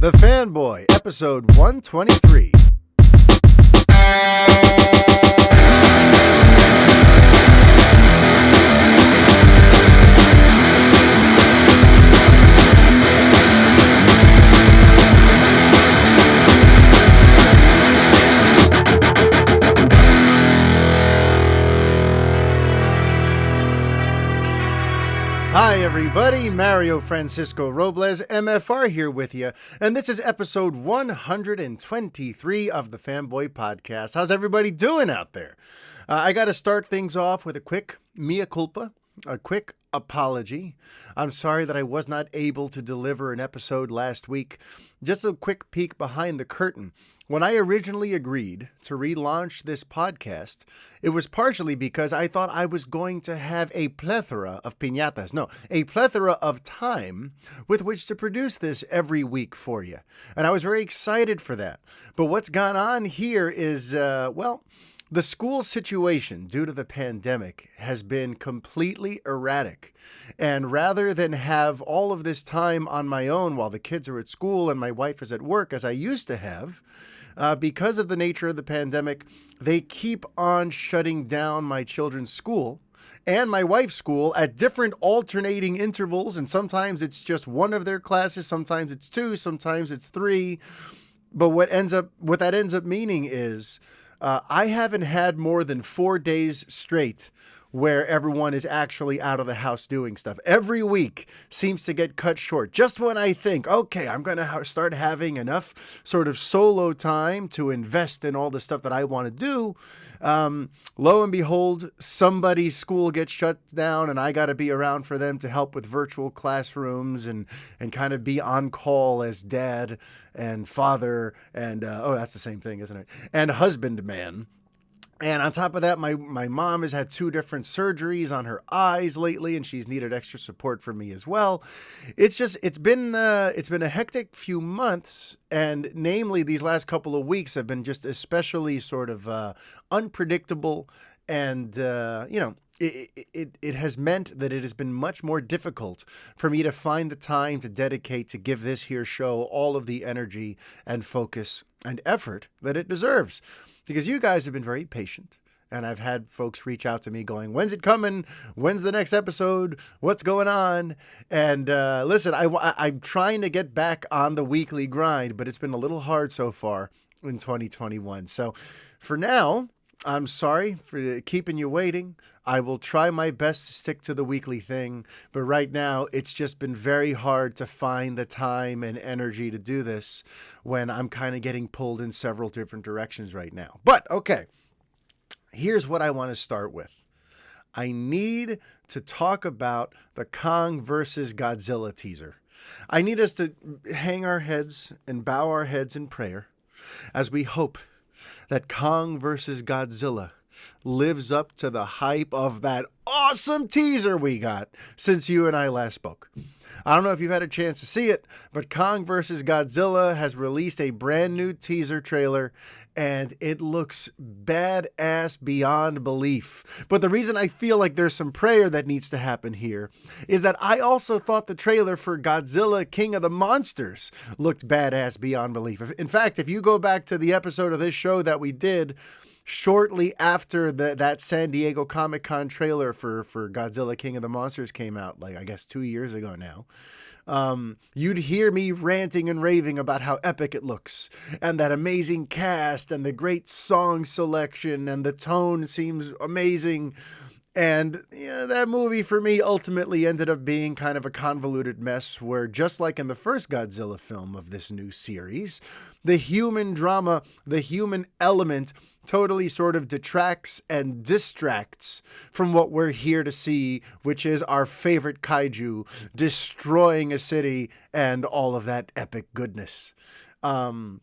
The Fanboy, episode 123. Hi everybody, Mario-Francisco Robles, MFR here with you, and this is episode 123 of the Fanboy Podcast. How's everybody doing out there? I got to start things off with a quick mea culpa, a quick apology. I'm sorry that I was not able to deliver an episode last week. Just a quick peek behind the curtain. When I originally agreed to relaunch this podcast, it was partially because I thought I was going to have a plethora of piñatas. No, a plethora of time with which to produce this every week for you. And I was very excited for that. But what's gone on here is, the school situation due to the pandemic has been completely erratic. And rather than have all of this time on my own while the kids are at school and my wife is at work, as I used to have, because of the nature of the pandemic, they keep on shutting down my children's school and my wife's school at different alternating intervals. And sometimes it's just one of their classes. Sometimes it's two. Sometimes it's three. But what that ends up meaning is I haven't had more than 4 days straight where everyone is actually out of the house doing stuff. Every week seems to get cut short. Just when I think, okay, I'm going to start having enough sort of solo time to invest in all the stuff that I want to do, lo and behold, somebody's school gets shut down and I got to be around for them to help with virtual classrooms and kind of be on call as dad and father and, that's the same thing, isn't it? And husbandman. And on top of that, my mom has had 2 different surgeries on her eyes lately, and she's needed extra support from me as well. It's been a hectic few months, and namely these last couple of weeks have been just especially sort of unpredictable, and it has meant that it has been much more difficult for me to find the time to dedicate to give this here show all of the energy and focus and effort that it deserves. Because you guys have been very patient, and I've had folks reach out to me going, when's it coming? When's the next episode? What's going on? And listen, I'm trying to get back on the weekly grind, but it's been a little hard so far in 2021. So for now, I'm sorry for keeping you waiting. I will try my best to stick to the weekly thing, but right now it's just been very hard to find the time and energy to do this when I'm kind of getting pulled in several different directions right now. But okay, here's what I want to start with. I need to talk about the Kong versus Godzilla teaser. I need us to hang our heads and bow our heads in prayer as we hope that Kong versus Godzilla lives up to the hype of that awesome teaser we got since you and I last spoke. I don't know if you've had a chance to see it, but Kong vs. Godzilla has released a brand new teaser trailer, and it looks badass beyond belief. But the reason I feel like there's some prayer that needs to happen here is that I also thought the trailer for Godzilla King of the Monsters looked badass beyond belief. In fact, if you go back to the episode of this show that we did shortly after that San Diego Comic-Con trailer for Godzilla King of the Monsters came out, like I guess 2 years ago now, you'd hear me ranting and raving about how epic it looks and that amazing cast and the great song selection and the tone seems amazing. And that movie for me ultimately ended up being kind of a convoluted mess where, just like in the first Godzilla film of this new series, the human drama, the human element totally sort of detracts and distracts from what we're here to see, which is our favorite kaiju destroying a city and all of that epic goodness. So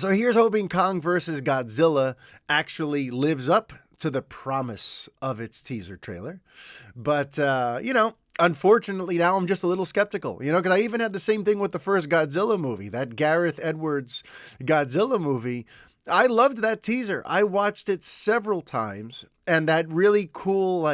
here's hoping Kong versus Godzilla actually lives up to the promise of its teaser trailer. But, unfortunately now I'm just a little skeptical, because I even had the same thing with the first Godzilla movie, that Gareth Edwards Godzilla movie. I loved that teaser. I watched it several times, and that really cool,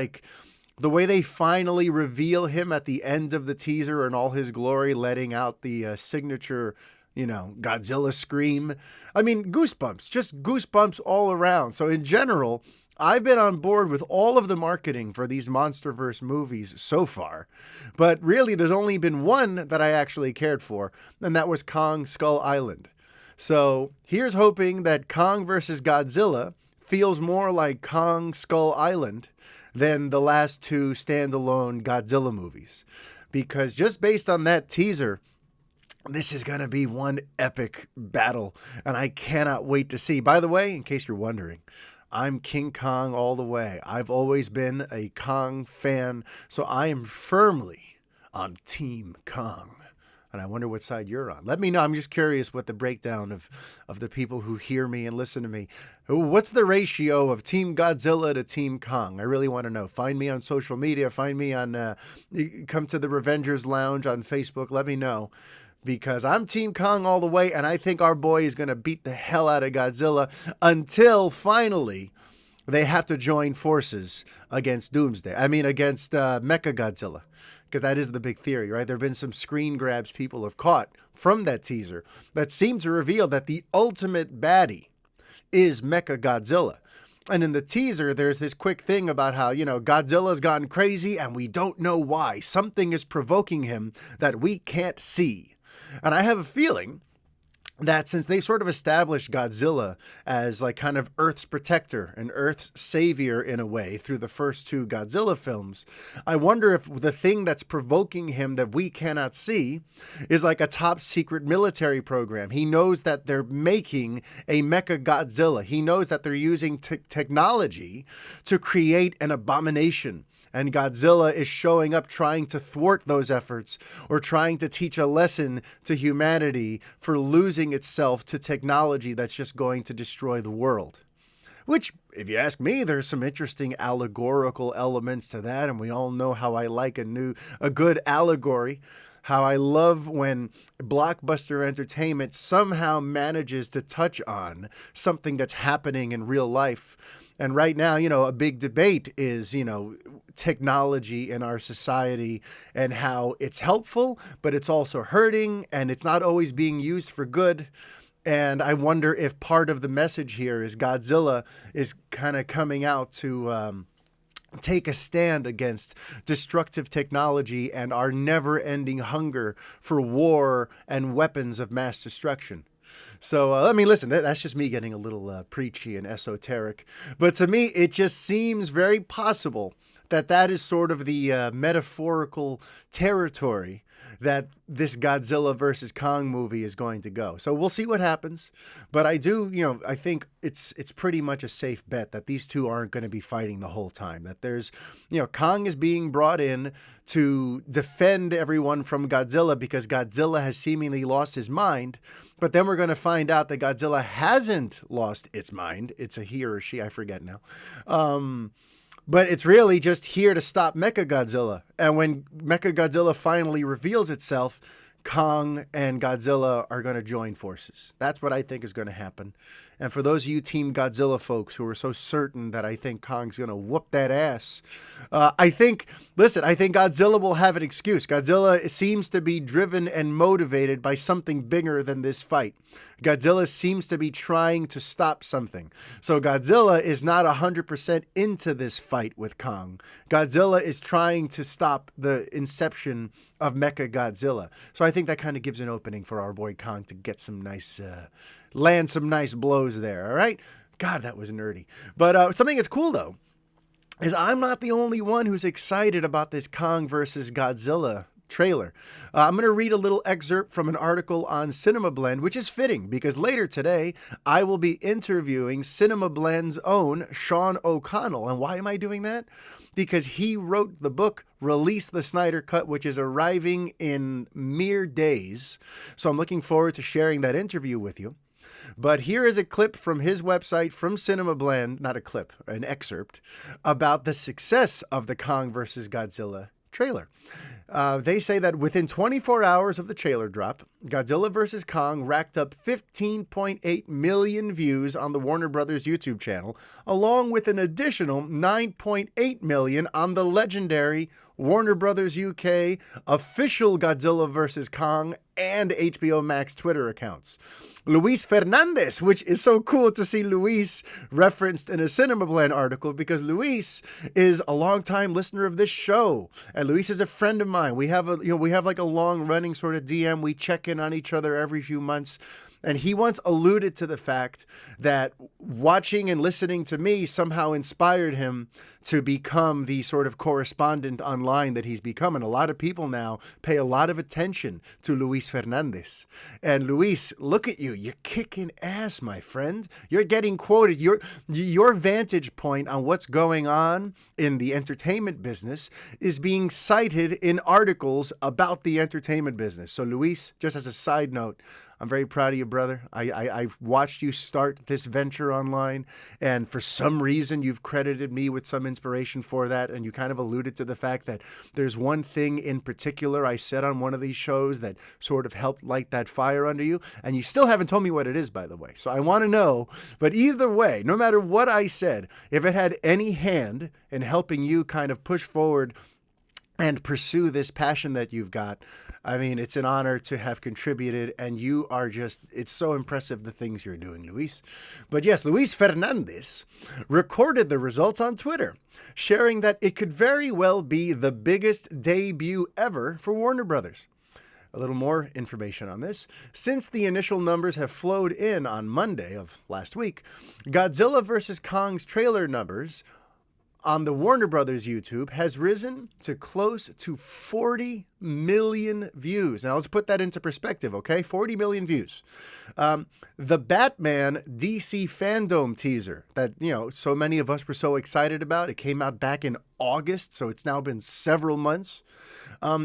the way they finally reveal him at the end of the teaser in all his glory, letting out the signature Godzilla scream. I mean, goosebumps, just goosebumps all around. So in general, I've been on board with all of the marketing for these MonsterVerse movies so far, but really there's only been one that I actually cared for, and that was Kong Skull Island. So here's hoping that Kong vs. Godzilla feels more like Kong Skull Island than the last two standalone Godzilla movies. Because just based on that teaser, this is going to be one epic battle, and I cannot wait to see. By the way, in case you're wondering, I'm King Kong all the way. I've always been a Kong fan, so I am firmly on Team Kong. And I wonder what side you're on. Let me know. I'm just curious what the breakdown of the people who hear me and listen to me. What's the ratio of Team Godzilla to Team Kong? I really want to know. Find me on social media. Find me on, come to the Revengers Lounge on Facebook. Let me know. Because I'm Team Kong all the way, and I think our boy is going to beat the hell out of Godzilla until finally they have to join forces against against Mechagodzilla. Because that is the big theory, right? There have been some screen grabs people have caught from that teaser that seem to reveal that the ultimate baddie is Mechagodzilla. And in the teaser, there's this quick thing about how, Godzilla's gone crazy and we don't know why. Something is provoking him that we can't see. And I have a feeling that since they sort of established Godzilla as like kind of Earth's protector and Earth's savior in a way through the first two Godzilla films, I wonder if the thing that's provoking him that we cannot see is like a top secret military program. He knows that they're making a Mecha Godzilla. He knows that they're using technology to create an abomination. And Godzilla is showing up trying to thwart those efforts or trying to teach a lesson to humanity for losing itself to technology that's just going to destroy the world. Which, if you ask me, there's some interesting allegorical elements to that. And we all know how I like a good allegory. How I love when blockbuster entertainment somehow manages to touch on something that's happening in real life. And right now, a big debate is, technology in our society and how it's helpful, but it's also hurting and it's not always being used for good. And I wonder if part of the message here is Godzilla is kind of coming out to take a stand against destructive technology and our never-ending hunger for war and weapons of mass destruction. So, listen, that's just me getting a little preachy and esoteric. But to me, it just seems very possible that is sort of the metaphorical territory that this Godzilla versus Kong movie is going to go. So we'll see what happens. But I do, I think it's pretty much a safe bet that these two aren't going to be fighting the whole time. That there's, Kong is being brought in to defend everyone from Godzilla because Godzilla has seemingly lost his mind. But then we're going to find out that Godzilla hasn't lost its mind. It's a he or a she, I forget now. But it's really just here to stop Mechagodzilla. And when Mechagodzilla finally reveals itself, Kong and Godzilla are going to join forces. That's what I think is going to happen. And for those of you Team Godzilla folks who are so certain that I think Kong's going to whoop that ass, I think Godzilla will have an excuse. Godzilla seems to be driven and motivated by something bigger than this fight. Godzilla seems to be trying to stop something. So Godzilla is not 100% into this fight with Kong. Godzilla is trying to stop the inception of Mechagodzilla. So I think that kind of gives an opening for our boy Kong to get some nice... land some nice blows there, all right? God, that was nerdy. But something that's cool, though, is I'm not the only one who's excited about this Kong versus Godzilla trailer. I'm going to read a little excerpt from an article on Cinema Blend, which is fitting because later today, I will be interviewing Cinema Blend's own Sean O'Connell. And why am I doing that? Because he wrote the book Release the Snyder Cut, which is arriving in mere days. So I'm looking forward to sharing that interview with you. But here is a clip from his website from Cinema Blend, not a clip, an excerpt, about the success of the Kong vs. Godzilla trailer. They say that within 24 hours of the trailer drop, Godzilla vs. Kong racked up 15.8 million views on the Warner Brothers YouTube channel, along with an additional 9.8 million on the legendary Warner Brothers UK official Godzilla vs. Kong and HBO Max Twitter accounts. Luis Fernandez, which is so cool to see Luis referenced in a Cinema Blend article, because Luis is a longtime listener of this show, and Luis is a friend of mine. We have like a long running sort of DM. We check in on each other every few months. And he once alluded to the fact that watching and listening to me somehow inspired him to become the sort of correspondent online that he's become. And a lot of people now pay a lot of attention to Luis Fernandez. And Luis, look at you. You're kicking ass, my friend. You're getting quoted. Your vantage point on what's going on in the entertainment business is being cited in articles about the entertainment business. So Luis, just as a side note, I'm very proud of you, brother. I've watched you start this venture online, and for some reason you've credited me with some inspiration for that, and you kind of alluded to the fact that there's one thing in particular I said on one of these shows that sort of helped light that fire under you, and you still haven't told me what it is, by the way. So I want to know, but either way, no matter what I said, if it had any hand in helping you kind of push forward and pursue this passion that you've got, I mean, it's an honor to have contributed, and you are just, it's so impressive the things you're doing, Luis. But yes, Luis Fernandez recorded the results on Twitter, sharing that it could very well be the biggest debut ever for Warner Brothers. A little more information on this. Since the initial numbers have flowed in on Monday of last week, Godzilla vs. Kong's trailer numbers on the Warner Brothers YouTube has risen to close to 40 million views. Now let's put that into perspective, okay? 40 million views. The Batman DC Fandom teaser that, so many of us were so excited about, it came out back in August, so it's now been several months.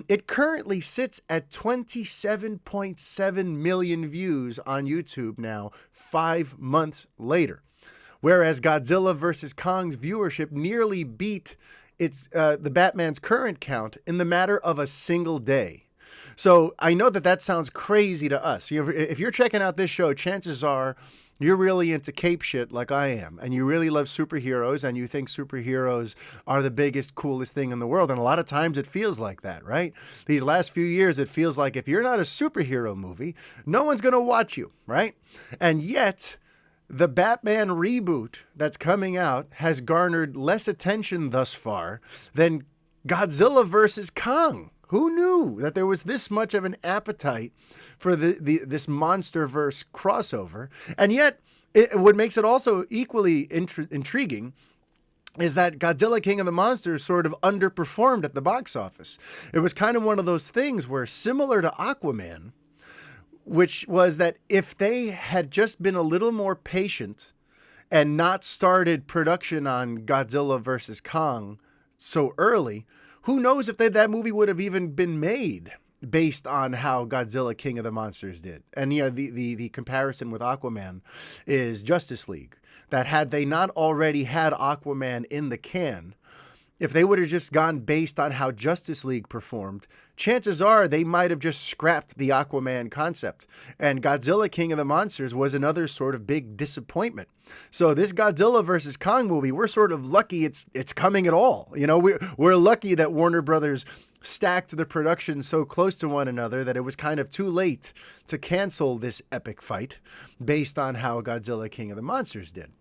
It currently sits at 27.7 million views on YouTube now, 5 months later. Whereas Godzilla vs. Kong's viewership nearly beat the Batman's current count in the matter of a single day. So I know that sounds crazy to us. If you're checking out this show, chances are you're really into cape shit like I am, and you really love superheroes, and you think superheroes are the biggest, coolest thing in the world. And a lot of times it feels like that, right? These last few years, it feels like if you're not a superhero movie, no one's going to watch you, right? And yet the Batman reboot that's coming out has garnered less attention thus far than Godzilla vs. Kong. Who knew that there was this much of an appetite for this MonsterVerse crossover? And yet, what makes it also equally intriguing is that Godzilla King of the Monsters sort of underperformed at the box office. It was kind of one of those things where, similar to Aquaman, which was that if they had just been a little more patient and not started production on Godzilla vs. Kong so early, who knows if that movie would have even been made based on how Godzilla King of the Monsters did. And the comparison with Aquaman is Justice League, that had they not already had Aquaman in the can, if they would have just gone based on how Justice League performed, chances are they might have just scrapped the Aquaman concept. And Godzilla King of the Monsters was another sort of big disappointment. So this Godzilla vs. Kong movie, we're sort of lucky it's coming at all. We're lucky that Warner Brothers stacked the production so close to one another that it was kind of too late to cancel this epic fight based on how Godzilla King of the Monsters did.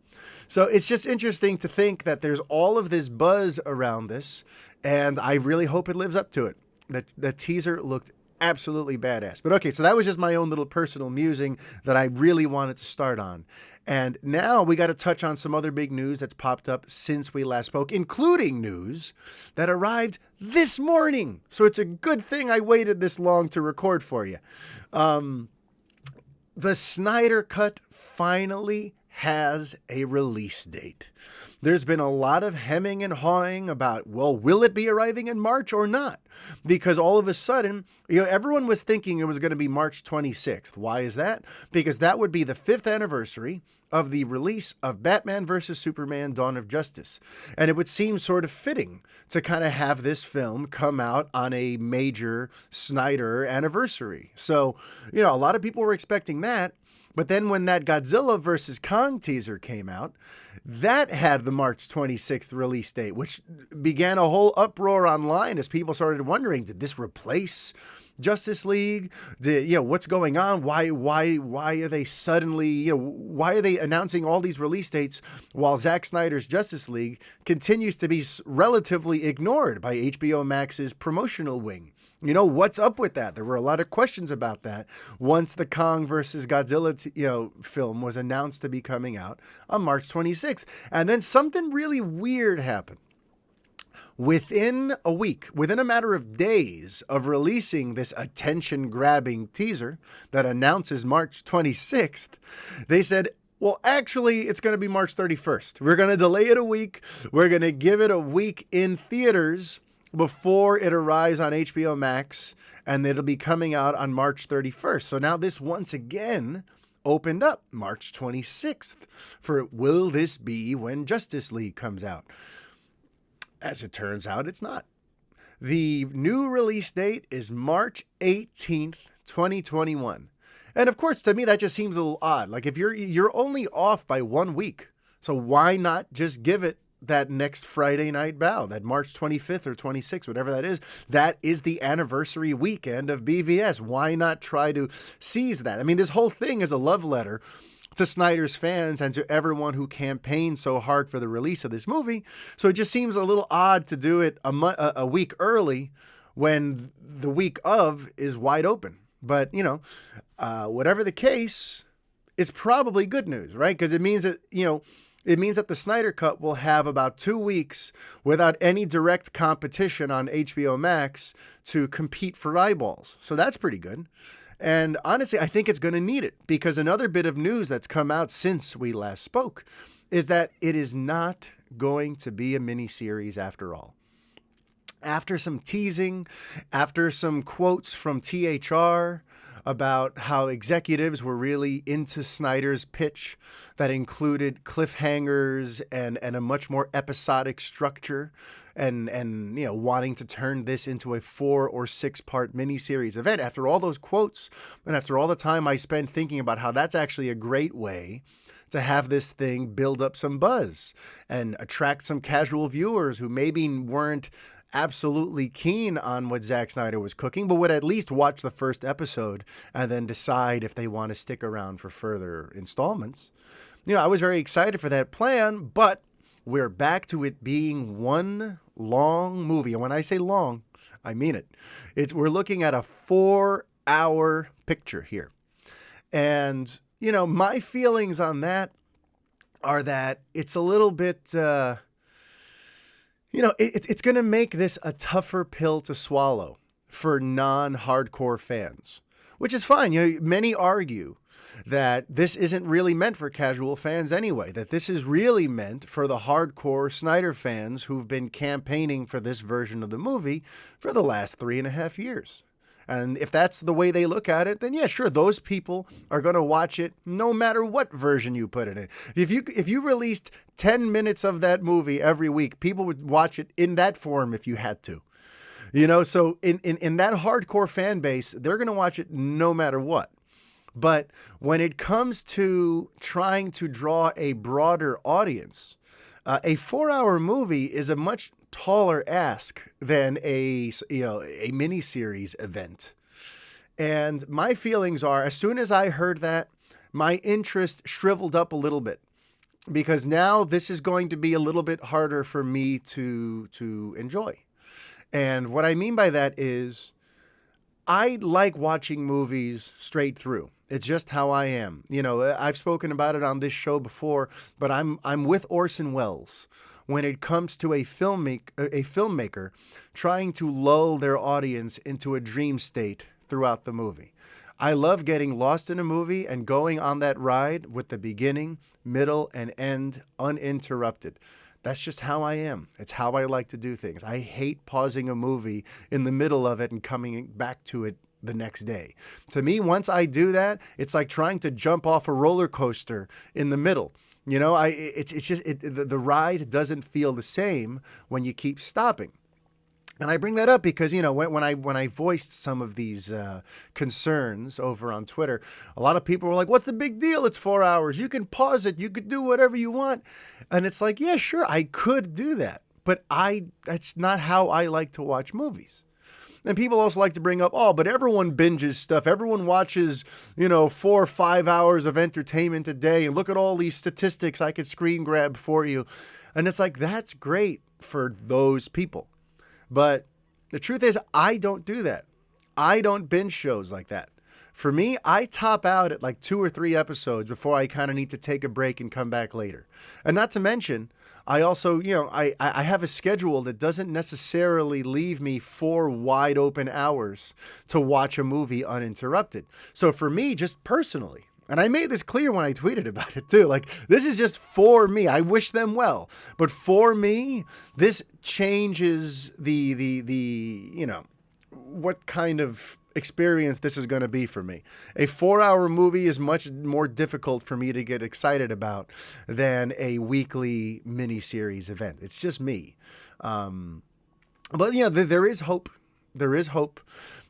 So it's just interesting to think that there's all of this buzz around this, and I really hope it lives up to it. The teaser looked absolutely badass. But okay, so that was just my own little personal musing that I really wanted to start on. And now we got to touch on some other big news that's popped up since we last spoke, including news that arrived this morning. So it's a good thing I waited this long to record for you. The Snyder Cut finally has a release date. There's been a lot of hemming and hawing about, well, will it be arriving in March or not? Because all of a sudden, everyone was thinking it was going to be March 26th. Why is that? Because that would be the 5th anniversary of the release of Batman vs. Superman: Dawn of Justice. And it would seem sort of fitting to kind of have this film come out on a major Snyder anniversary. So, a lot of people were expecting that. But then when that Godzilla versus Kong teaser came out, that had the March 26th release date, which began a whole uproar online as people started wondering, did this replace Justice League? What's going on? Why are they suddenly, why are they announcing all these release dates while Zack Snyder's Justice League continues to be relatively ignored by HBO Max's promotional wing? What's up with that? There were a lot of questions about that once the Kong versus Godzilla, film was announced to be coming out on March 26th. And then something really weird happened. Within a week, within a matter of days of releasing this attention-grabbing teaser that announces March 26th, they said, well, actually, it's going to be March 31st. We're going to delay it a week. We're going to give it a week in theaters before it arrives on HBO Max, and it'll be coming out on March 31st. So now this once again opened up March 26th for will this be when Justice League comes out? As it turns out, it's not. The new release date is March 18th, 2021. And of course, to me, that just seems a little odd. Like if you're only off by 1 week, so why not just give it that next Friday night bow, that March 25th or 26th, whatever that is? That is the anniversary weekend of BVS. Why not try to seize that? I mean, this whole thing is a love letter to Snyder's fans and to everyone who campaigned so hard for the release of this movie. So it just seems a little odd to do it a week early when the week of is wide open. But, whatever the case, it's probably good news, right? Because it means that, the Snyder Cut will have about 2 weeks without any direct competition on HBO Max to compete for eyeballs. So that's pretty good. And honestly, I think it's going to need it, because another bit of news that's come out since we last spoke is that it is not going to be a miniseries after all. After some teasing, after some quotes from THR about how executives were really into Snyder's pitch that included cliffhangers and a much more episodic structure, and wanting to turn this into a 4 or 6 part miniseries event. After all those quotes and after all the time I spent thinking about how that's actually a great way to have this thing build up some buzz and attract some casual viewers who maybe weren't absolutely keen on what Zack Snyder was cooking, but would at least watch the first episode and then decide if they want to stick around for further installments. I was very excited for that plan, but we're back to it being one long movie. And when I say long, I mean it. We're looking at a 4-hour picture here. And, my feelings on that are that it's a little bit, it's going to make this a tougher pill to swallow for non-hardcore fans, which is fine. Many argue that this isn't really meant for casual fans anyway, that this is really meant for the hardcore Snyder fans who've been campaigning for this version of the movie for the last 3.5 years. And if that's the way they look at it, then yeah, sure, those people are going to watch it no matter what version you put it in. If you released 10 minutes of that movie every week, people would watch it in that form if you had to. So in that hardcore fan base, they're going to watch it no matter what. But when it comes to trying to draw a broader audience, a 4-hour movie is a much taller ask than a miniseries event. And my feelings are, as soon as I heard that, my interest shriveled up a little bit, because now this is going to be a little bit harder for me to enjoy. And what I mean by that is, I like watching movies straight through. It's just how I am. I've spoken about it on this show before, but I'm with Orson Welles when it comes to a filmmaker trying to lull their audience into a dream state throughout the movie. I love getting lost in a movie and going on that ride with the beginning, middle, and end uninterrupted. That's just how I am. It's how I like to do things. I hate pausing a movie in the middle of it and coming back to it the next day. To me, once I do that, it's like trying to jump off a roller coaster in the middle. The ride doesn't feel the same when you keep stopping. And I bring that up because, when I voiced some of these concerns over on Twitter, a lot of people were like, what's the big deal? It's 4 hours. You can pause it. You could do whatever you want. And it's like, yeah, sure, I could do that. But that's not how I like to watch movies. And people also like to bring up, but everyone binges stuff. Everyone watches, 4 or 5 hours of entertainment a day. And look at all these statistics I could screen grab for you. And it's like, that's great for those people. But the truth is, I don't do that. I don't binge shows like that. For me, I top out at like 2 or 3 episodes before I kind of need to take a break and come back later. And not to mention, I also, I have a schedule that doesn't necessarily leave me 4 wide open hours to watch a movie uninterrupted. So for me, just personally, and I made this clear when I tweeted about it too. Like, this is just for me. I wish them well. But for me, this changes what kind of experience this is going to be for me. A 4-hour movie is much more difficult for me to get excited about than a weekly miniseries event. It's just me. But there is hope. There is hope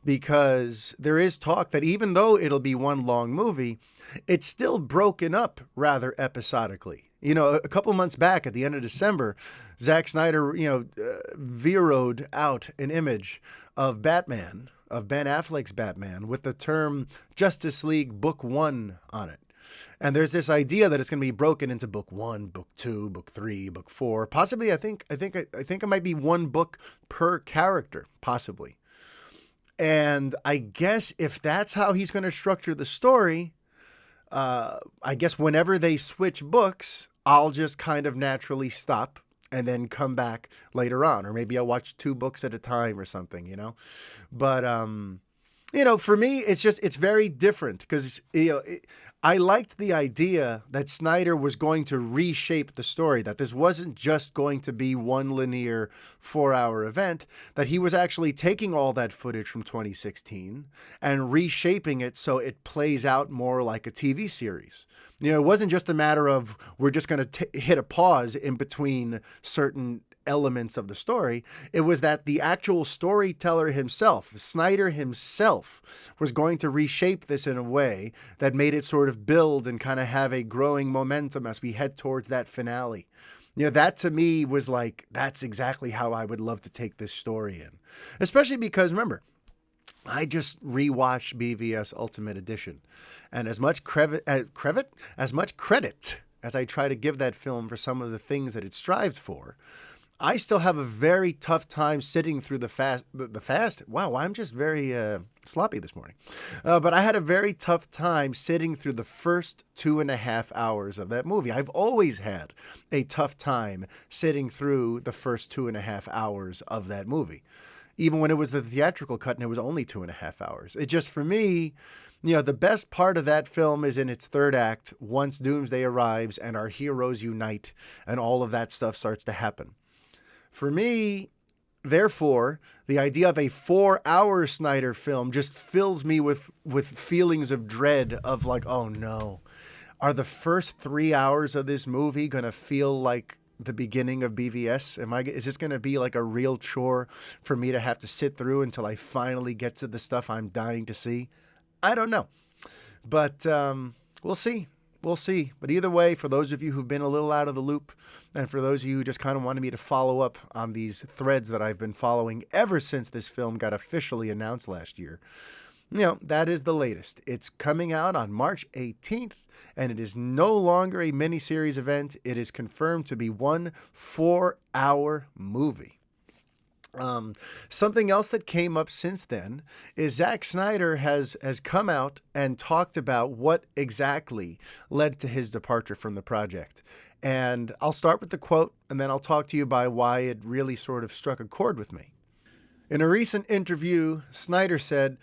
because there is talk that even though it'll be one long movie, it's still broken up rather episodically. A couple months back at the end of December, Zack Snyder, veroed out an image of Batman, of Ben Affleck's Batman, with the term Justice League Book 1 on it. And there's this idea that it's going to be broken into Book 1, Book 2, Book 3, Book 4. Possibly, I think it might be 1 book per character, possibly. And I guess if that's how he's going to structure the story, I guess whenever they switch books, I'll just kind of naturally stop and then come back later on. Or maybe I'll watch 2 books at a time or something, But, for me, it's very different because, I liked the idea that Snyder was going to reshape the story, that this wasn't just going to be one linear 4-hour event, that he was actually taking all that footage from 2016 and reshaping it so it plays out more like a TV series. It wasn't just a matter of we're just going to hit a pause in between certain elements of the story. It was that the actual storyteller himself, Snyder himself, was going to reshape this in a way that made it sort of build and kind of have a growing momentum as we head towards that finale. That to me was like, that's exactly how I would love to take this story in. Especially because, remember, I just rewatched BVS Ultimate Edition. And as much credit as I try to give that film for some of the things that it strived for, I still have a very tough time sitting through the fast. Wow, I'm just very sloppy this morning. But I had a very tough time sitting through the first 2.5 hours of that movie. I've always had a tough time sitting through the first 2.5 hours of that movie. Even when it was the theatrical cut and it was only 2.5 hours. It just, for me, the best part of that film is in its third act, once Doomsday arrives and our heroes unite and all of that stuff starts to happen. For me, therefore, the idea of a 4-hour Snyder film just fills me with feelings of dread of like, oh no, are the first 3 hours of this movie going to feel like the beginning of BVS? Is this going to be like a real chore for me to have to sit through until I finally get to the stuff I'm dying to see? I don't know. But we'll see. We'll see. But either way, for those of you who've been a little out of the loop, and for those of you who just kind of wanted me to follow up on these threads that I've been following ever since this film got officially announced last year, that is the latest. It's coming out on March 18th, and it is no longer a miniseries event. It is confirmed to be one 4-hour movie. Something else that came up since then is Zack Snyder has come out and talked about what exactly led to his departure from the project. And I'll start with the quote, and then I'll talk to you about why it really sort of struck a chord with me. In a recent interview, Snyder said,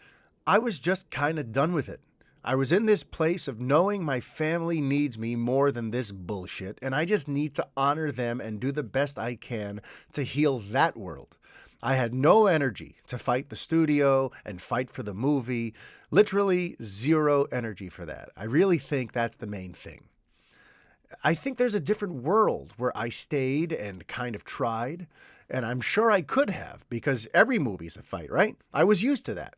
"I was just kind of done with it. I was in this place of knowing my family needs me more than this bullshit, and I just need to honor them and do the best I can to heal that world. I had no energy to fight the studio and fight for the movie. Literally zero energy for that. I really think that's the main thing. I think there's a different world where I stayed and kind of tried, And I'm sure I could have, because every movie's a fight, right? I was used to that.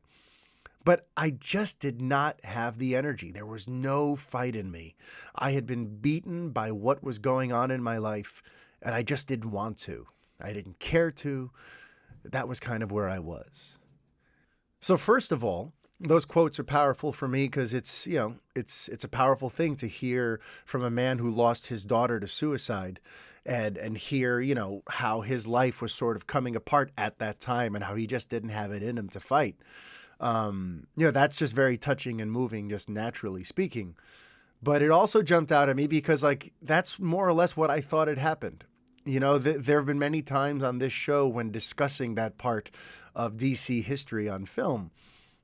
But I just did not have the energy. There was no fight in me. I had been beaten by what was going on in my life, and I just didn't want to. I didn't care to. That was kind of where I was. So first of all, those quotes are powerful for me because it's a powerful thing to hear from a man who lost his daughter to suicide, and hear, how his life was sort of coming apart at that time and how he just didn't have it in him to fight. That's just very touching and moving, just naturally speaking. But it also jumped out at me because, that's more or less what I thought had happened. There have been many times on this show when discussing that part of DC history on film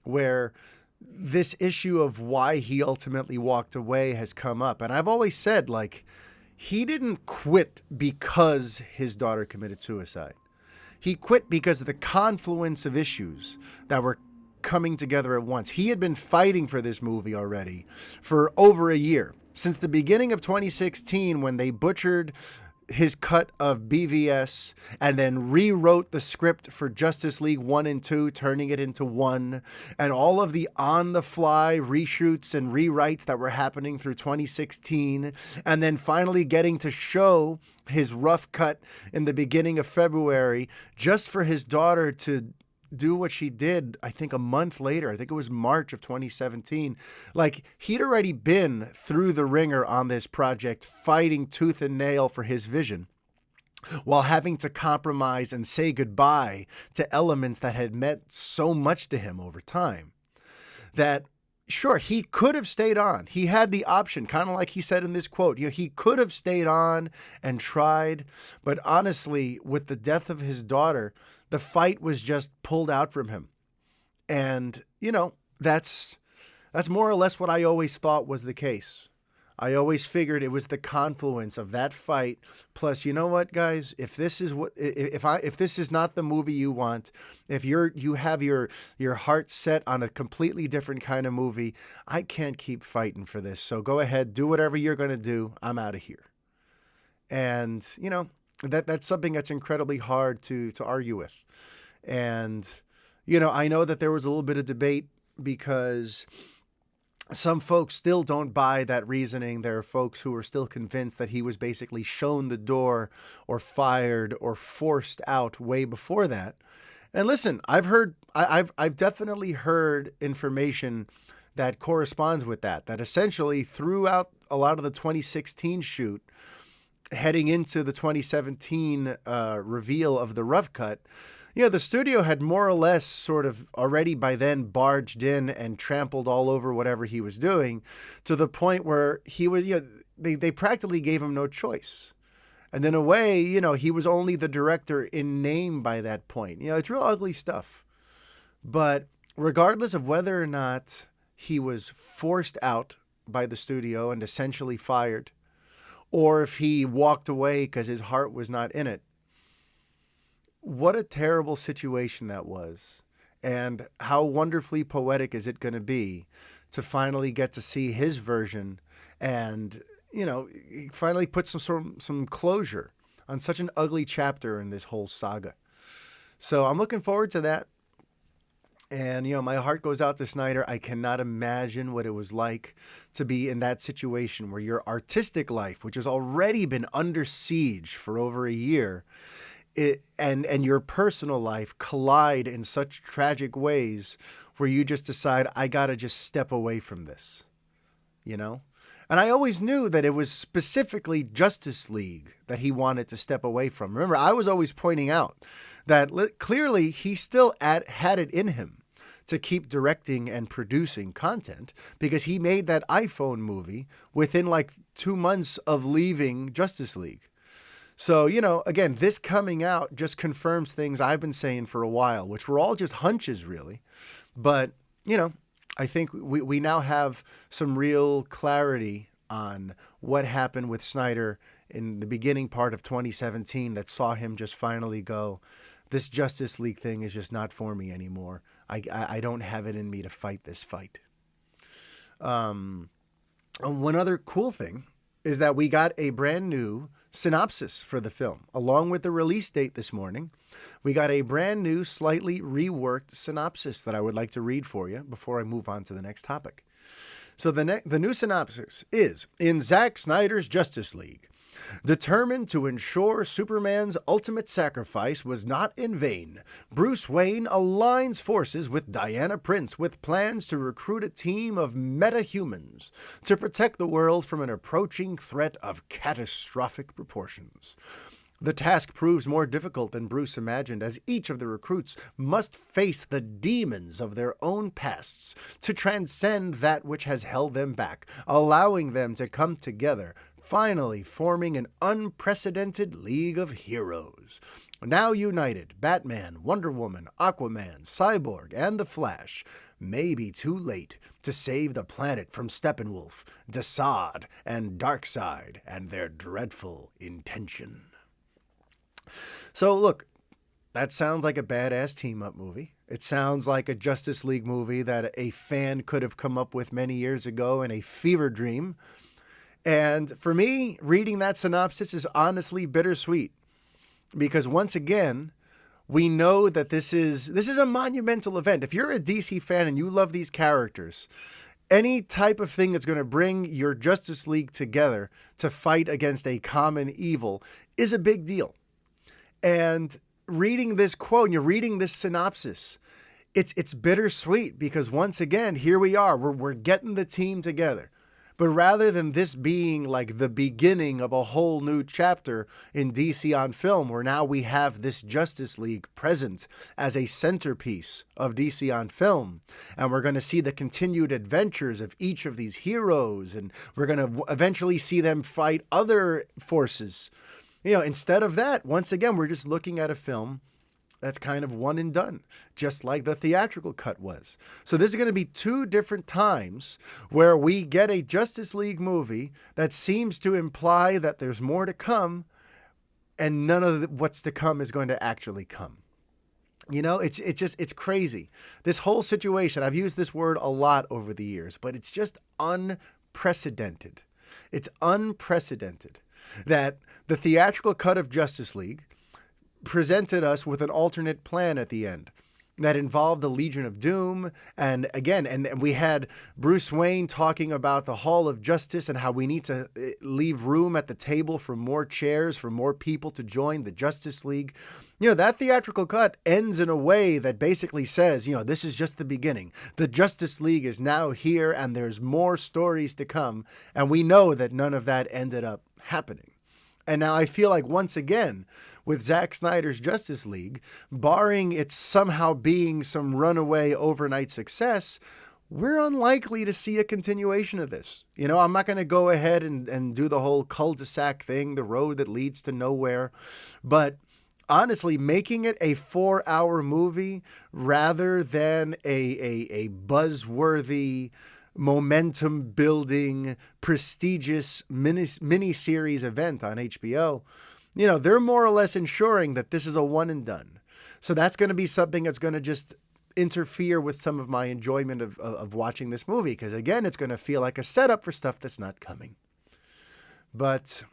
where this issue of why he ultimately walked away has come up. And I've always said, he didn't quit because his daughter committed suicide. He quit because of the confluence of issues that were coming together at once. He had been fighting for this movie already for over a year, since the beginning of 2016 when they butchered his cut of BVS and then rewrote the script for Justice League 1 and 2, turning it into 1, and all of the on-the-fly reshoots and rewrites that were happening through 2016, and then finally getting to show his rough cut in the beginning of February just for his daughter to do what she did, I think a month later. I think it was March of 2017. He'd already been through the ringer on this project, fighting tooth and nail for his vision, while having to compromise and say goodbye to elements that had meant so much to him over time. That, sure, he could have stayed on. He had the option, kind of like he said in this quote. He could have stayed on and tried, but honestly, with the death of his daughter, the fight was just pulled out from him. And, that's more or less what I always thought was the case. I always figured it was the confluence of that fight. Plus, you know what, guys? If this is if this is not the movie you want, if you have your heart set on a completely different kind of movie, I can't keep fighting for this. So go ahead, do whatever you're going to do. I'm out of here. And, that's something that's incredibly hard to argue with. And, I know that there was a little bit of debate because some folks still don't buy that reasoning. There are folks who are still convinced that he was basically shown the door or fired or forced out way before that. And listen, I've definitely heard information that corresponds with that essentially throughout a lot of the 2016 shoot, heading into the 2017 reveal of the rough cut, the studio had more or less sort of already by then barged in and trampled all over whatever he was doing, to the point where he was, they practically gave him no choice. And in a way, he was only the director in name by that point. It's real ugly stuff. But regardless of whether or not he was forced out by the studio and essentially fired, or if he walked away because his heart was not in it, what a terrible situation that was. And how wonderfully poetic is it going to be to finally get to see his version and, finally put some closure on such an ugly chapter in this whole saga. So I'm looking forward to that. And, my heart goes out to Snyder. I cannot imagine what it was like to be in that situation where your artistic life, which has already been under siege for over a year, and your personal life collide in such tragic ways where you just decide, I got to just step away from this, And I always knew that it was specifically Justice League that he wanted to step away from. Remember, I was always pointing out that clearly he still had it in him to keep directing and producing content, because he made that iPhone movie within 2 months of leaving Justice League. So, again, this coming out just confirms things I've been saying for a while, which were all just hunches, really. But, I think we now have some real clarity on what happened with Snyder in the beginning part of 2017 that saw him just finally go, this Justice League thing is just not for me anymore. I don't have it in me to fight this fight. One other cool thing is that we got a brand new synopsis for the film. Along with the release date this morning, we got a brand new, slightly reworked synopsis that I would like to read for you before I move on to the next topic. So the new synopsis is, in Zack Snyder's Justice League, determined to ensure Superman's ultimate sacrifice was not in vain, Bruce Wayne aligns forces with Diana Prince with plans to recruit a team of metahumans to protect the world from an approaching threat of catastrophic proportions. The task proves more difficult than Bruce imagined, as each of the recruits must face the demons of their own pasts to transcend that which has held them back, allowing them to come together, finally forming an unprecedented League of Heroes. Now united, Batman, Wonder Woman, Aquaman, Cyborg, and The Flash may be too late to save the planet from Steppenwolf, Desaad, and Darkseid and their dreadful intention. So look, that sounds like a badass team-up movie. It sounds like a Justice League movie that a fan could have come up with many years ago in a fever dream. And for me, reading that synopsis is honestly bittersweet, because once again, we know that this is a monumental event. If you're a DC fan and you love these characters, any type of thing that's going to bring your Justice League together to fight against a common evil is a big deal. And reading this quote and you're reading this synopsis, it's bittersweet, because once again, here we are, we're getting the team together. But rather than this being like the beginning of a whole new chapter in DC on film, where now we have this Justice League present as a centerpiece of DC on film, and we're going to see the continued adventures of each of these heroes, and we're going to eventually see them fight other forces. Instead of that, once again, we're just looking at a film that's kind of one and done, just like the theatrical cut was. So this is going to be two different times where we get a Justice League movie that seems to imply that there's more to come, and none of what's to come is going to actually come. It's crazy. This whole situation, I've used this word a lot over the years, but it's just unprecedented. It's unprecedented that the theatrical cut of Justice League presented us with an alternate plan at the end that involved the Legion of Doom. And again, and we had Bruce Wayne talking about the Hall of Justice and how we need to leave room at the table for more chairs, for more people to join the Justice League. That theatrical cut ends in a way that basically says, this is just the beginning. The Justice League is now here and there's more stories to come. And we know that none of that ended up happening. And now I feel like, once again, with Zack Snyder's Justice League, barring it somehow being some runaway overnight success, we're unlikely to see a continuation of this. I'm not going to go ahead and do the whole cul-de-sac thing, the road that leads to nowhere. But honestly, making it a 4-hour movie rather than a buzzworthy, momentum-building, prestigious mini-series event on HBO, they're more or less ensuring that this is a one and done. So that's going to be something that's going to just interfere with some of my enjoyment of watching this movie, because, again, it's going to feel like a setup for stuff that's not coming. But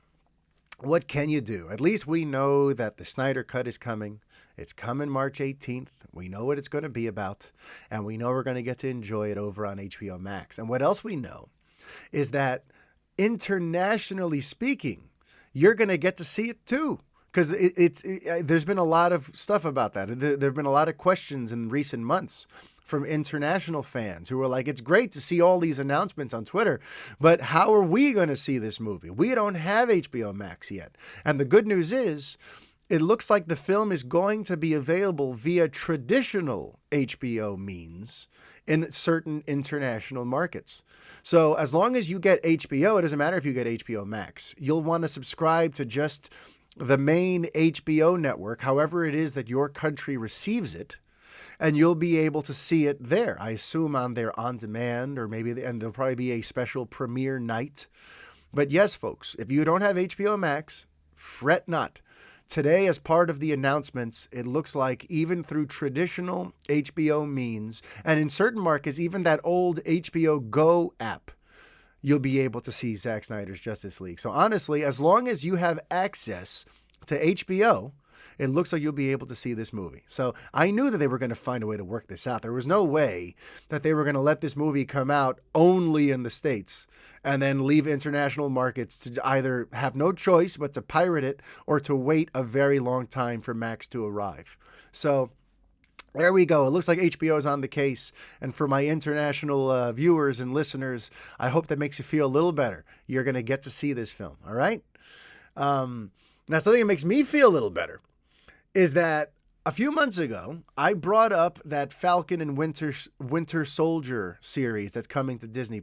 what can you do? At least we know that the Snyder Cut is coming. It's coming March 18th. We know what it's going to be about, and we know we're going to get to enjoy it over on HBO Max. And what else we know is that, internationally speaking, you're going to get to see it too, because there's been a lot of stuff about that. There have been a lot of questions in recent months from international fans who were like, it's great to see all these announcements on Twitter, but how are we going to see this movie? We don't have HBO Max yet. And the good news is, it looks like the film is going to be available via traditional HBO means in certain international markets. So as long as you get HBO, it doesn't matter if you get HBO Max. You'll want to subscribe to just the main HBO network, however it is that your country receives it, and you'll be able to see it there. I assume on their on-demand, or maybe, and there'll probably be a special premiere night. But yes, folks, if you don't have HBO Max, fret not. Today, as part of the announcements, it looks like even through traditional HBO means, and in certain markets, even that old HBO Go app, you'll be able to see Zack Snyder's Justice League. So honestly, as long as you have access to HBO, it looks like you'll be able to see this movie. So I knew that they were going to find a way to work this out. There was no way that they were going to let this movie come out only in the States and then leave international markets to either have no choice but to pirate it or to wait a very long time for Max to arrive. So there we go. It looks like HBO is on the case. And for my international viewers and listeners, I hope that makes you feel a little better. You're going to get to see this film. All right. Now, something that makes me feel a little better is that a few months ago, I brought up that Falcon and Winter Soldier series that's coming to Disney+.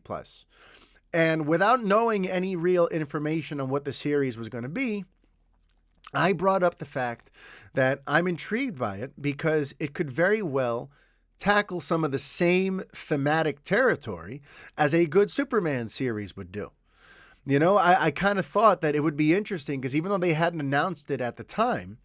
And without knowing any real information on what the series was going to be, I brought up the fact that I'm intrigued by it because it could very well tackle some of the same thematic territory as a good Superman series would do. You know, I kind of thought that it would be interesting because even though they hadn't announced it at the time,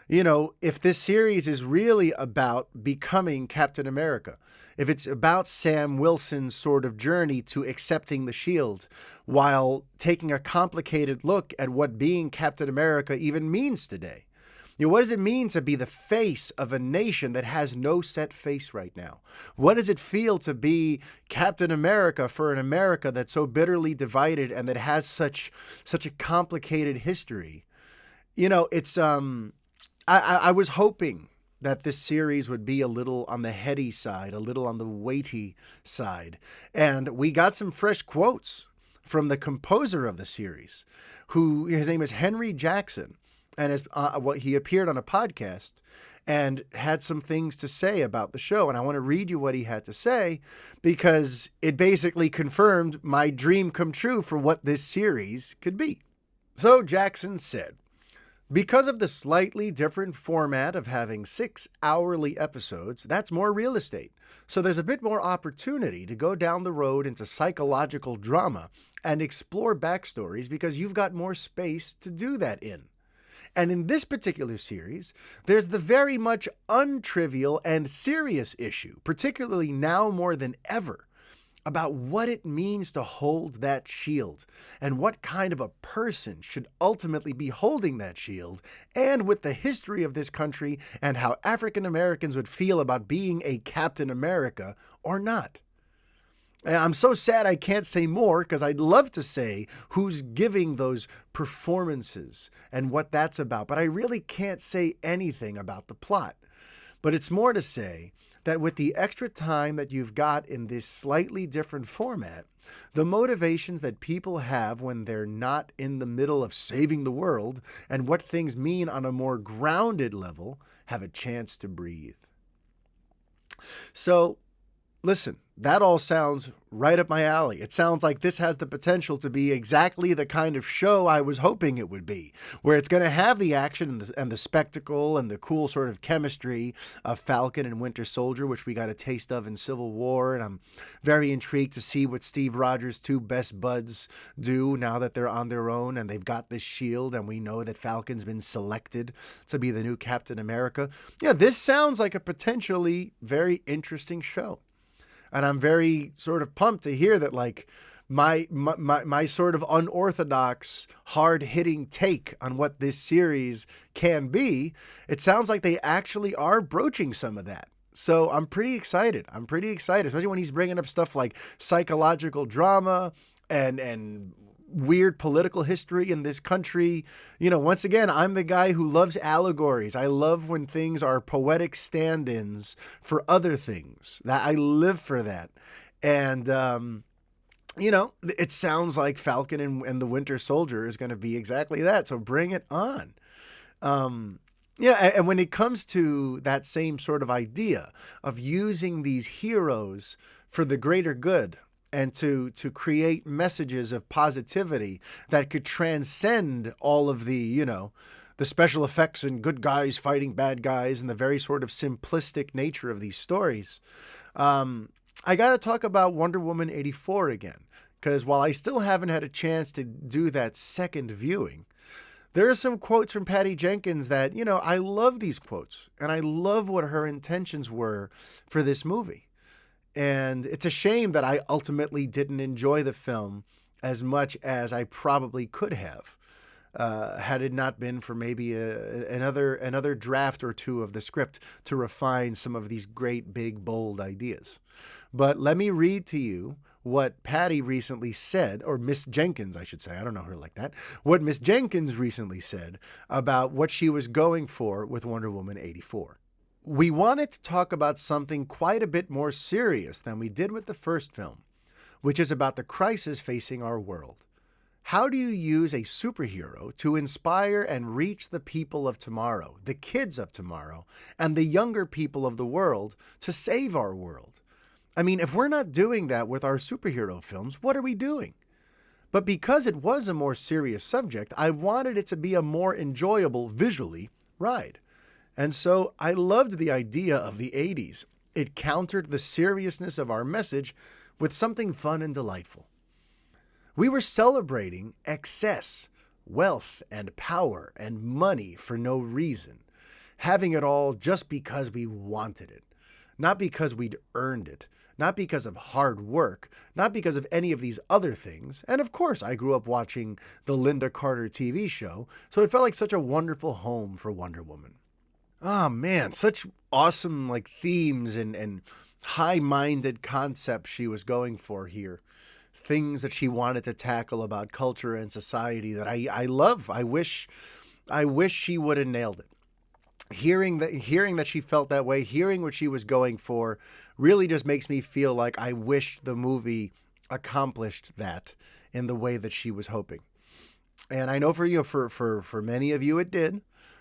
you know, if this series is really about becoming Captain America, if it's about Sam Wilson's sort of journey to accepting the shield while taking a complicated look at what being Captain America even means today. You know, what does it mean to be the face of a nation that has no set face right now? What does it feel to be Captain America for an America that's so bitterly divided and that has such a complicated history? You know, it's I was hoping that this series would be a little on the heady side, a little on the weighty side. And we got some fresh quotes from the composer of the series, who his name is Henry Jackson. And he appeared on a podcast and had some things to say about the show. And I want to read you what he had to say because it basically confirmed my dream come true for what this series could be. So Jackson said, because of the slightly different format of having 6 hourly episodes, that's more real estate. So there's a bit more opportunity to go down the road into psychological drama and explore backstories because you've got more space to do that in. And in this particular series, there's the very much untrivial and serious issue, particularly now more than ever, about what it means to hold that shield and what kind of a person should ultimately be holding that shield, and with the history of this country and how African Americans would feel about being a Captain America or not. And I'm so sad I can't say more because I'd love to say who's giving those performances and what that's about, but I really can't say anything about the plot. But it's more to say that with the extra time that you've got in this slightly different format, the motivations that people have when they're not in the middle of saving the world and what things mean on a more grounded level have a chance to breathe. So, listen, that all sounds right up my alley. It sounds like this has the potential to be exactly the kind of show I was hoping it would be, where it's going to have the action and the spectacle and the cool sort of chemistry of Falcon and Winter Soldier, which we got a taste of in Civil War. And I'm very intrigued to see what Steve Rogers' two best buds do now that they're on their own and they've got this shield and we know that Falcon's been selected to be the new Captain America. Yeah, this sounds like a potentially very interesting show. And I'm very sort of pumped to hear that, like, my sort of unorthodox, hard-hitting take on what this series can be, it sounds like they actually are broaching some of that. So I'm pretty excited. Especially when he's bringing up stuff like psychological drama and weird political history in this country. You know, once again, I'm the guy who loves allegories. I love when things are poetic stand-ins for other things. That I live for that. And, you know, it sounds like Falcon and the Winter Soldier is going to be exactly that. So bring it on. Yeah, and when it comes to that same sort of idea of using these heroes for the greater good, and to create messages of positivity that could transcend all of the, you know, the special effects and good guys fighting bad guys and the very sort of simplistic nature of these stories. I got to talk about Wonder Woman 84 again, because while I still haven't had a chance to do that second viewing, there are some quotes from Patty Jenkins that, you know, I love these quotes and I love what her intentions were for this movie. And it's a shame that I ultimately didn't enjoy the film as much as I probably could have, had it not been for maybe another draft or two of the script to refine some of these great, big, bold ideas. But let me read to you what Patty recently said, or Miss Jenkins, I should say. I don't know her like that. What Miss Jenkins recently said about what she was going for with Wonder Woman 84. We wanted to talk about something quite a bit more serious than we did with the first film, which is about the crisis facing our world. How do you use a superhero to inspire and reach the people of tomorrow, the kids of tomorrow, and the younger people of the world to save our world? I mean, if we're not doing that with our superhero films, what are we doing? But because it was a more serious subject, I wanted it to be a more enjoyable visually ride. And so I loved the idea of the 80s. It countered the seriousness of our message with something fun and delightful. We were celebrating excess, wealth and power and money for no reason, having it all just because we wanted it, not because we'd earned it, not because of hard work, not because of any of these other things. And of course, I grew up watching the Linda Carter TV show, so it felt like such a wonderful home for Wonder Woman. Oh man, such awesome themes and high-minded concepts she was going for here. Things that she wanted to tackle about culture and society that I love. I wish she would have nailed it. Hearing that she felt that way, hearing what she was going for, really just makes me feel like I wish the movie accomplished that in the way that she was hoping. And I know for many of you it did,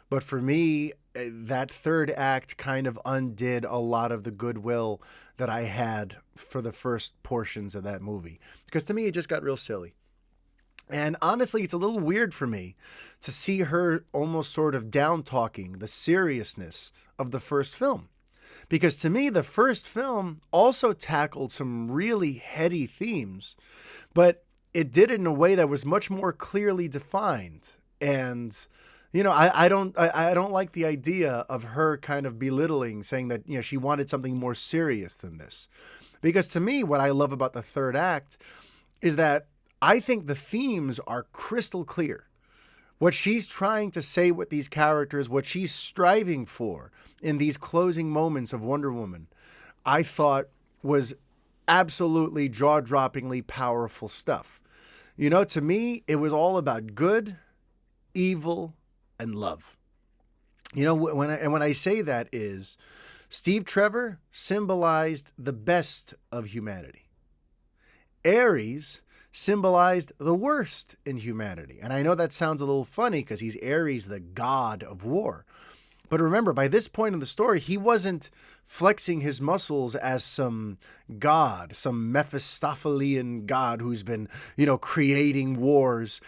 but for me, that third act kind of undid a lot of the goodwill that I had for the first portions of that movie. Because to me, it just got real silly. And honestly, it's a little weird for me to see her almost sort of down-talking the seriousness of the first film. Because to me, the first film also tackled some really heady themes, but it did it in a way that was much more clearly defined. And I don't like the idea of her kind of belittling, saying that she wanted something more serious than this. Because to me, what I love about the third act is that I think the themes are crystal clear. What she's trying to say with these characters, what she's striving for in these closing moments of Wonder Woman, I thought was absolutely jaw-droppingly powerful stuff. To me, it was all about good, evil, and love. When I say that is, Steve Trevor symbolized the best of humanity. Ares symbolized the worst in humanity. And I know that sounds a little funny because he's Ares, the god of war. But remember, by this point in the story, he wasn't flexing his muscles as some god, some Mephistophelian god who's been, creating wars.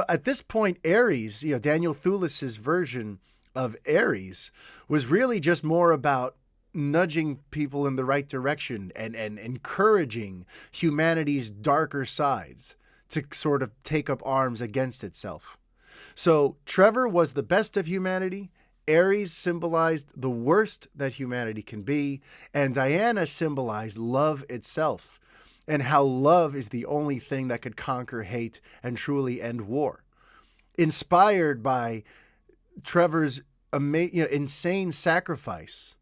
At this point, Ares, Daniel Thulis's version of Ares was really just more about nudging people in the right direction and encouraging humanity's darker sides to sort of take up arms against itself. So Trevor was the best of humanity, Ares symbolized the worst that humanity can be, and Diana symbolized love itself, and how love is the only thing that could conquer hate and truly end war. Inspired by Trevor's insane sacrifice,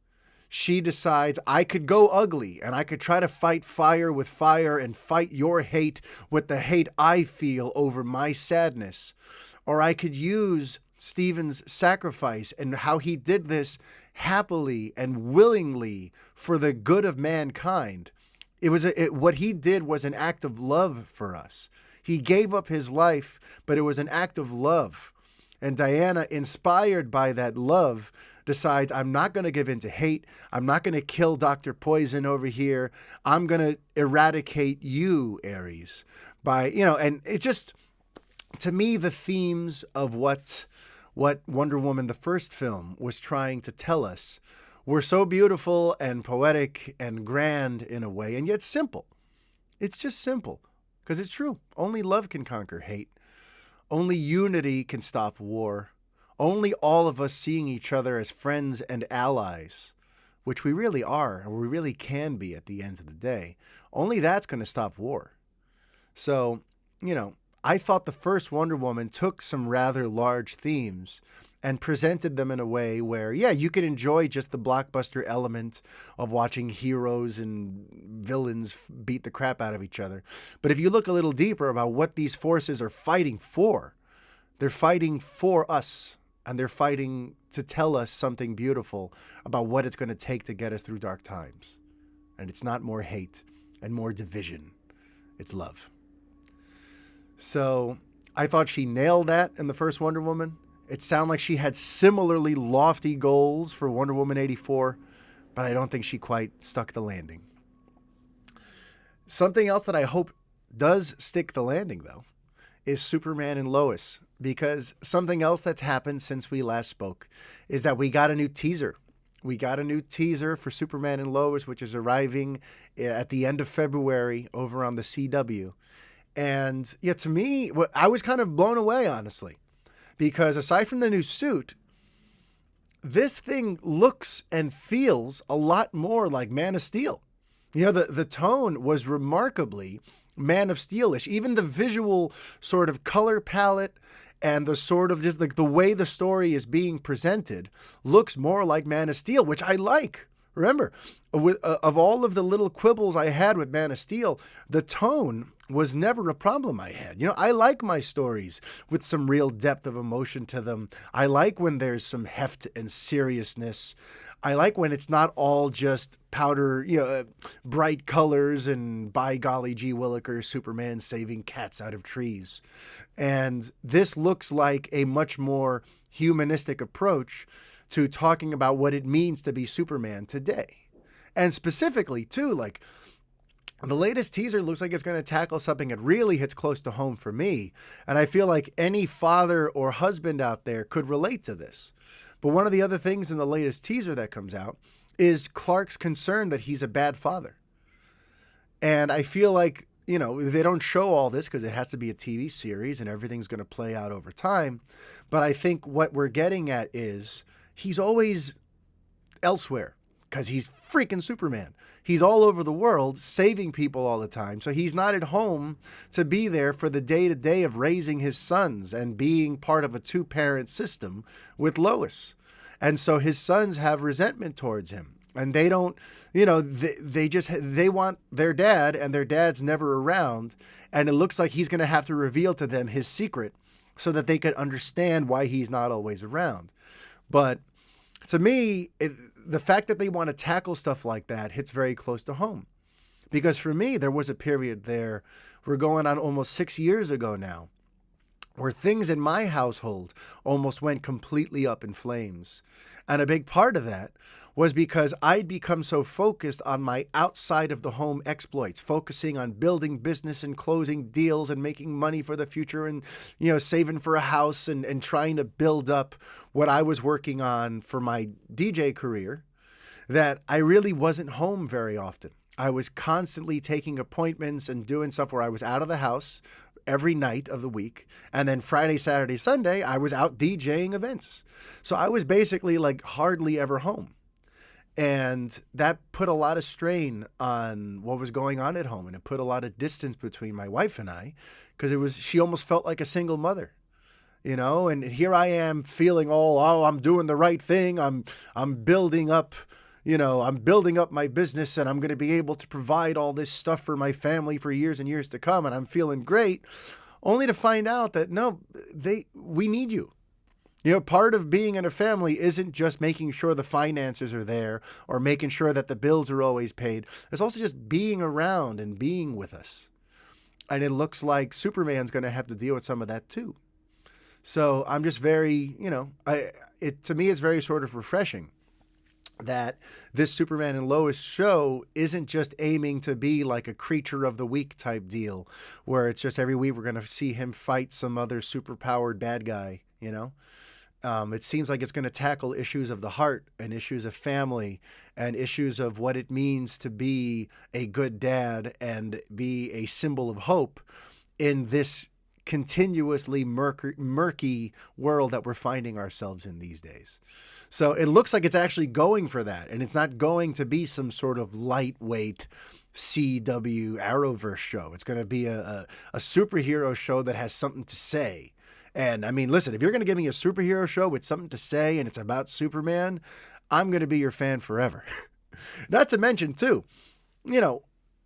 she decides, I could go ugly and I could try to fight fire with fire and fight your hate with the hate I feel over my sadness. Or I could use Stephen's sacrifice and how he did this happily and willingly for the good of mankind. What he did was an act of love for us. He gave up his life, but it was an act of love. And Diana, inspired by that love, decides, I'm not going to give in to hate. I'm not going to kill Dr. Poison over here. I'm going to eradicate you, Ares. And it just, to me, the themes of what Wonder Woman, the first film, was trying to tell us were so beautiful and poetic and grand in a way, and yet simple. It's just simple, because it's true. Only love can conquer hate. Only unity can stop war. Only all of us seeing each other as friends and allies which we really are, and we really can be at the end of the day, only that's going to stop war. So, I thought the first Wonder Woman took some rather large themes and presented them in a way where, yeah, you could enjoy just the blockbuster element of watching heroes and villains beat the crap out of each other. But if you look a little deeper about what these forces are fighting for, they're fighting for us, and they're fighting to tell us something beautiful about what it's going to take to get us through dark times. And it's not more hate and more division. It's love. So I thought she nailed that in the first Wonder Woman. It sounded like she had similarly lofty goals for Wonder Woman 84, but I don't think she quite stuck the landing. Something else that I hope does stick the landing, though, is Superman and Lois, because something else that's happened since we last spoke is that we got a new teaser. We got a new teaser for Superman and Lois, which is arriving at the end of February over on the CW. And yeah, to me, I was kind of blown away, honestly, because aside from the new suit, this thing looks and feels a lot more like Man of Steel. The tone was remarkably Man of Steel-ish. Even the visual sort of color palette and the sort of just like the way the story is being presented looks more like Man of Steel, which I like. Remember, of all of the little quibbles I had with Man of Steel, the tone was never a problem I had. I like my stories with some real depth of emotion to them. I like when there's some heft and seriousness. I like when it's not all just powder, bright colors and by golly gee willikers, Superman saving cats out of trees. And this looks like a much more humanistic approach to talking about what it means to be Superman today. And specifically, too, like the latest teaser looks like it's going to tackle something that really hits close to home for me. And I feel like any father or husband out there could relate to this. But one of the other things in the latest teaser that comes out is Clark's concern that he's a bad father. And I feel like, they don't show all this because it has to be a TV series and everything's going to play out over time. But I think what we're getting at is he's always elsewhere because he's freaking Superman. He's all over the world saving people all the time. So he's not at home to be there for the day-to-day of raising his sons and being part of a two-parent system with Lois. And so his sons have resentment towards him. And they don't, they want their dad, and their dad's never around. And it looks like he's going to have to reveal to them his secret so that they could understand why he's not always around. But to me, the fact that they want to tackle stuff like that hits very close to home. Because for me, there was a period there, we're going on almost 6 years ago now, where things in my household almost went completely up in flames. And a big part of that was because I'd become so focused on my outside of the home exploits, focusing on building business and closing deals and making money for the future and, saving for a house and trying to build up what I was working on for my DJ career, that I really wasn't home very often. I was constantly taking appointments and doing stuff where I was out of the house every night of the week. And then Friday, Saturday, Sunday, I was out DJing events. So I was basically like hardly ever home. And that put a lot of strain on what was going on at home. And it put a lot of distance between my wife and I, because she almost felt like a single mother, and here I am feeling I'm doing the right thing. I'm building up, I'm building up my business and I'm going to be able to provide all this stuff for my family for years and years to come. And I'm feeling great, only to find out that no, we need you. Part of being in a family isn't just making sure the finances are there or making sure that the bills are always paid. It's also just being around and being with us. And it looks like Superman's going to have to deal with some of that too. So I'm just very, to me, it's very sort of refreshing that this Superman and Lois show isn't just aiming to be like a creature of the week type deal where it's just every week we're going to see him fight some other superpowered bad guy, It seems like it's going to tackle issues of the heart and issues of family and issues of what it means to be a good dad and be a symbol of hope in this continuously murky world that we're finding ourselves in these days. So it looks like it's actually going for that, and it's not going to be some sort of lightweight CW Arrowverse show. It's going to be a superhero show that has something to say. And I mean, listen, if you're going to give me a superhero show with something to say and it's about Superman, I'm going to be your fan forever. Not to mention, too, you know,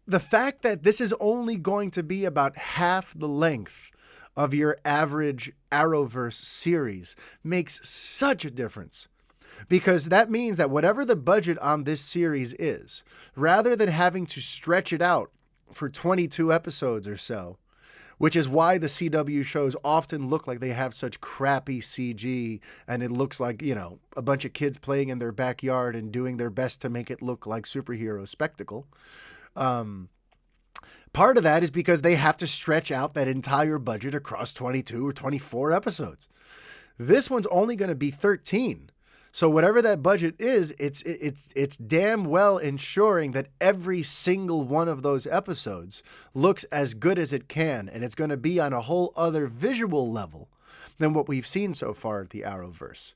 the fact that this is only going to be about half the length of your average Arrowverse series makes such a difference. Because that means that whatever the budget on this series is, rather than having to stretch it out for 22 episodes or so, which is why the CW shows often look like they have such crappy CG and it looks like, you know, a bunch of kids playing in their backyard and doing their best to make it look like superhero spectacle. Part of that is because they have to stretch out that entire budget across 22 or 24 episodes. This one's only going to be 13. So whatever that budget is, it's damn well ensuring that every single one of those episodes looks as good as it can, and it's going to be on a whole other visual level than what we've seen so far at the Arrowverse.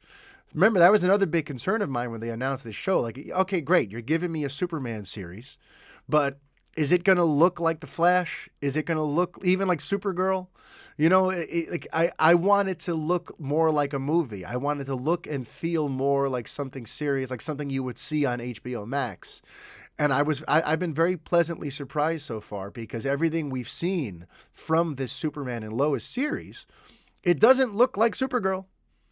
Remember, that was another big concern of mine when they announced this show. Like, okay, great, you're giving me a Superman series, but is it going to look like The Flash? Is it going to look even like Supergirl? You know, I want it to look more like a movie. I want it to look and feel more like something serious, like something you would see on HBO Max. And I've been very pleasantly surprised so far because everything we've seen from this Superman and Lois series, it doesn't look like Supergirl.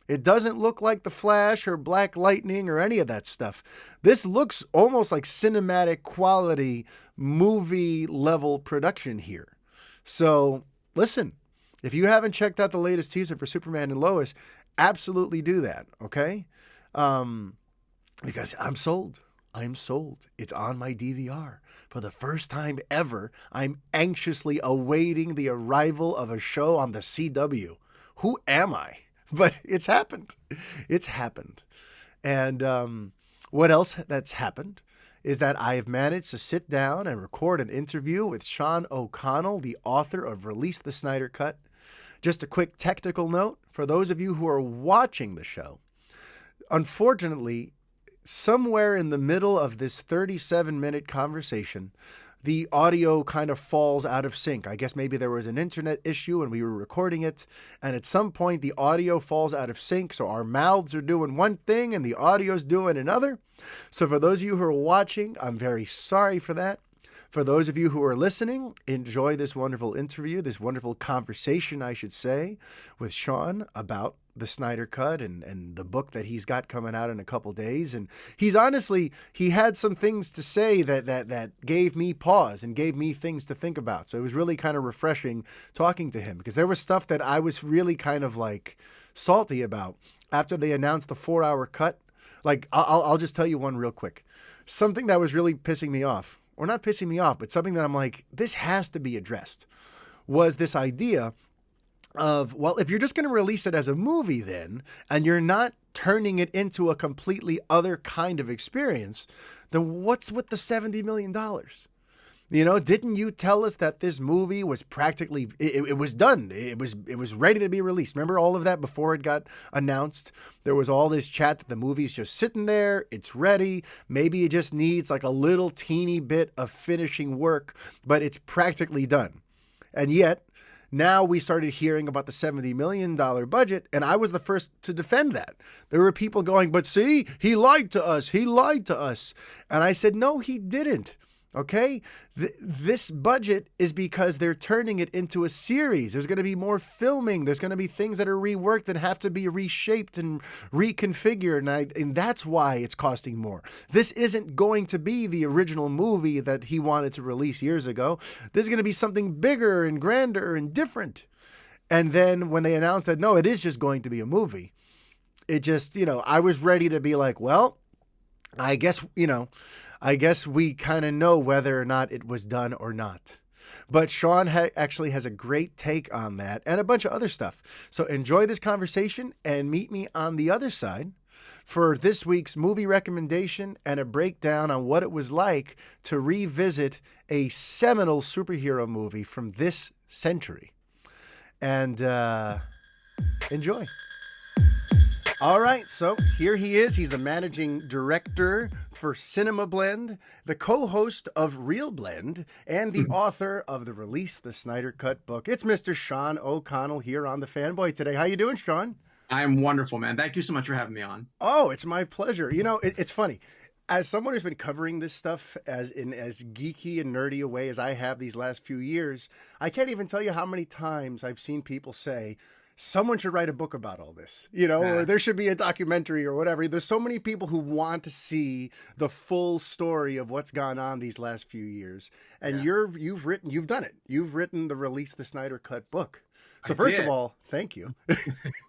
It doesn't look like The Flash or Black Lightning or any of that stuff. This looks almost like cinematic quality movie level production here. So listen, if you haven't checked out the latest teaser for Superman and Lois, absolutely do that, okay? Because I'm sold. I'm sold. It's on my DVR. For the first time ever, I'm anxiously awaiting the arrival of a show on the CW. Who am I? But it's happened. It's happened. And what else that's happened is that I have managed to sit down and record an interview with Sean O'Connell, the author of Release the Snyder Cut. Just a quick technical note for those of you who are watching the show. Unfortunately, somewhere in the middle of this 37-minute conversation, the audio kind of falls out of sync. I guess maybe there was an internet issue and we were recording it, and at some point the audio falls out of sync, so our mouths are doing one thing and the audio's doing another. So for those of you who are watching, I'm very sorry for that. For those of you who are listening, enjoy this wonderful interview, this wonderful conversation, I should say, with Sean about the Snyder Cut and the book that he's got coming out in a couple days. And he had some things to say that gave me pause and gave me things to think about. So it was really kind of refreshing talking to him because there was stuff that I was really kind of like salty about after they announced the 4-hour cut. Like, I'll just tell you one real quick. Something that was really pissing me off. Or not pissing me off, but something that I'm like, this has to be addressed, was this idea of, well, if you're just going to release it as a movie then, and you're not turning it into a completely other kind of experience, then what's with the $70 million? You know, didn't you tell us that this movie was practically, it was done. It was ready to be released. Remember all of that before it got announced? There was all this chat that the movie's just sitting there. It's ready. Maybe it just needs like a little teeny bit of finishing work, but it's practically done. And yet, now we started hearing about the $70 million budget, and I was the first to defend that. There were people going, but see, he lied to us. He lied to us. And I said, no, he didn't. Okay, this budget is because they're turning it into a series. There's going to be more filming. There's going to be things that are reworked and have to be reshaped and reconfigured. And that's why it's costing more. This isn't going to be the original movie that he wanted to release years ago. This is going to be something bigger and grander and different. And then when they announced that, no, it is just going to be a movie, it just, I was ready to be like, well, I guess we kind of know whether or not it was done or not. But Sean actually has a great take on that and a bunch of other stuff. So enjoy this conversation and meet me on the other side for this week's movie recommendation and a breakdown on what it was like to revisit a seminal superhero movie from this century. and enjoy. All right, so here he is. He's the managing director for Cinema Blend, the co-host of Real Blend, and the author of the Release the Snyder Cut book. It's Mr. Sean O'Connell here on the Fanboy today. How you doing, Sean? I'm wonderful, man. Thank you so much for having me on. Oh, it's my pleasure. You know, it's funny. As someone who's been covering this stuff as geeky and nerdy a way as I have these last few years, I can't even tell you how many times I've seen people say, someone should write a book about all this, or there should be a documentary or whatever. There's so many people who want to see the full story of what's gone on these last few years. And you've done it. You've written the Release the Snyder Cut book. So first of all, thank you.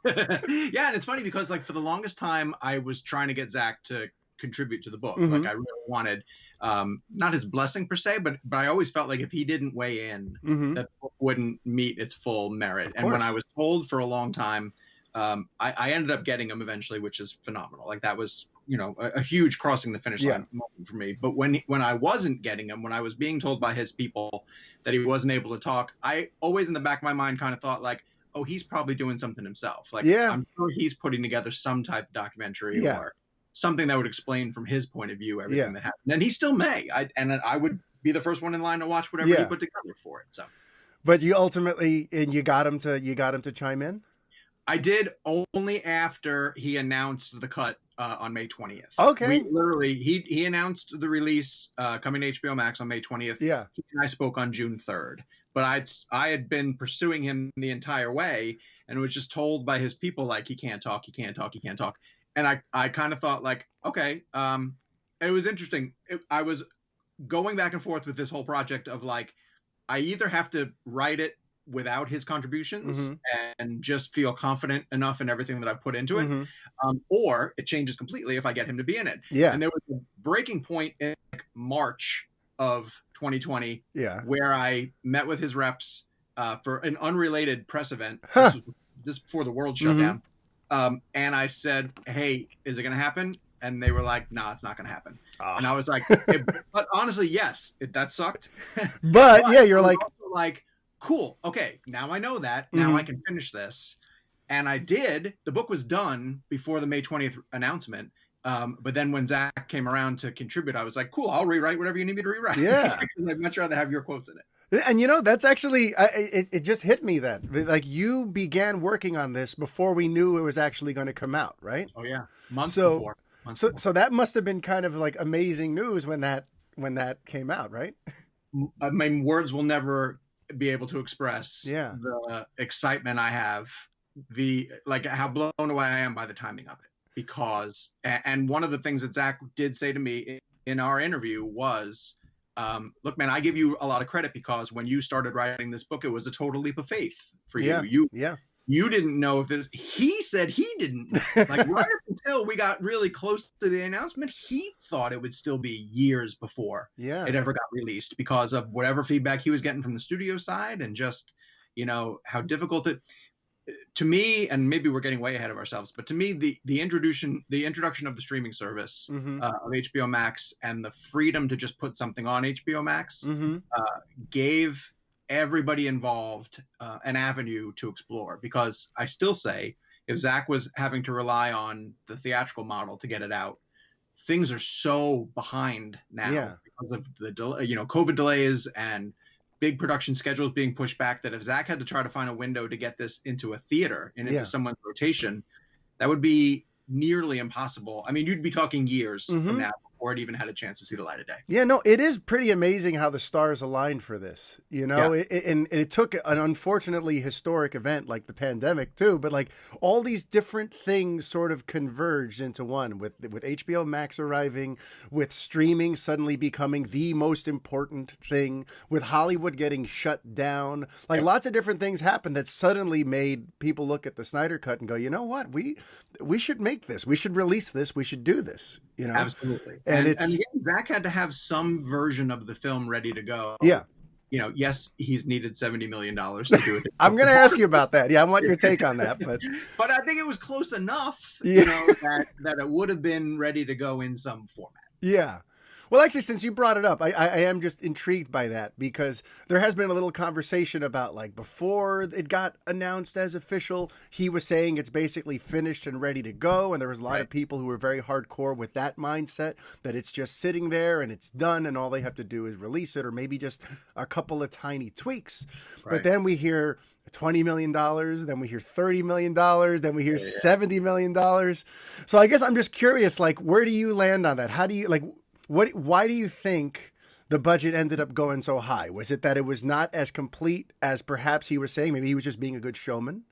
Yeah, and it's funny because for the longest time, I was trying to get Zack to contribute to the book. Mm-hmm. I really wanted, not his blessing per se, but I always felt like if he didn't weigh in, mm-hmm. that the book wouldn't meet its full merit. And when I was told for a long time, I ended up getting him eventually, which is phenomenal. That was, a huge crossing the finish line moment for me. But when I wasn't getting him, when I was being told by his people that he wasn't able to talk, I always in the back of my mind kind of thought oh, he's probably doing something himself. I'm sure he's putting together some type of documentary or something that would explain from his point of view everything that happened. And he still may. I would be the first one in line to watch whatever he put together for it. So, but you ultimately you got him to chime in. I did only after he announced the cut on May 20th. Okay. He announced the release coming to HBO Max on May 20th. Yeah. He and I spoke on June 3rd. But I had been pursuing him the entire way and was just told by his people he can't talk. And I kind of thought okay, it was interesting. I was going back and forth with this whole project of I either have to write it without his contributions and just feel confident enough in everything that I put into it, or it changes completely if I get him to be in it. Yeah. And there was a breaking point in March of 2020 where I met with his reps for an unrelated press event. This was just before the world shut down. And I said, hey, is it going to happen? And they were like, no, it's not going to happen. Oh. And I was like, but honestly, yes, that sucked. But yeah, you're also cool. Okay, now I know that. Now I can finish this. And I did. The book was done before the May 20th announcement. But then when Zack came around to contribute, I was like, cool, I'll rewrite whatever you need me to rewrite. Yeah. I'd much rather have your quotes in it. And that's actually, it just hit me that you began working on this before we knew it was actually going to come out, right? Oh yeah. Months before. So that must have been kind of amazing news when that came out, right? I mean, words will never be able to express the excitement I have, how blown away I am by the timing of it. Because, and one of the things that Zack did say to me in our interview was, look, man, I give you a lot of credit because when you started writing this book, it was a total leap of faith for you. You didn't know if this, he said he didn't, right up until we got really close to the announcement, he thought it would still be years before it ever got released because of whatever feedback he was getting from the studio side and just, how difficult it, to me, and maybe we're getting way ahead of ourselves, but to me, the introduction of the streaming service of HBO Max and the freedom to just put something on HBO Max gave everybody involved an avenue to explore. Because I still say, if Zack was having to rely on the theatrical model to get it out, things are so behind now because of the COVID delays and big production schedules being pushed back, that if Zack had to try to find a window to get this into a theater and into someone's rotation, that would be nearly impossible. I mean, you'd be talking years from now before it even had a chance to see the light of day. Yeah, no, it is pretty amazing how the stars aligned for this, and it took an unfortunately historic event like the pandemic too, but all these different things sort of converged into one with HBO Max arriving, with streaming suddenly becoming the most important thing, with Hollywood getting shut down, lots of different things happened that suddenly made people look at the Snyder Cut and go, you know what, we should make this, we should release this, we should do this, Absolutely. And again, Zack had to have some version of the film ready to go. Yeah. Yes, he's needed $70 million to do it. I'm going to ask you about that. Yeah, I want your take on that. But I think it was close enough, that it would have been ready to go in some format. Yeah. Well, actually, since you brought it up, I am just intrigued by that because there has been a little conversation about like before it got announced as official, he was saying it's basically finished and ready to go. And there was a lot of people who were very hardcore with that mindset that it's just sitting there and it's done and all they have to do is release it or maybe just a couple of tiny tweaks. Right. But then we hear $20 million, then we hear $30 million, then we hear $70 million. So I guess I'm just curious, like, where do you land on that? How do you like? Why do you think the budget ended up going so high? Was it that it was not as complete as perhaps he was saying? Maybe he was just being a good showman?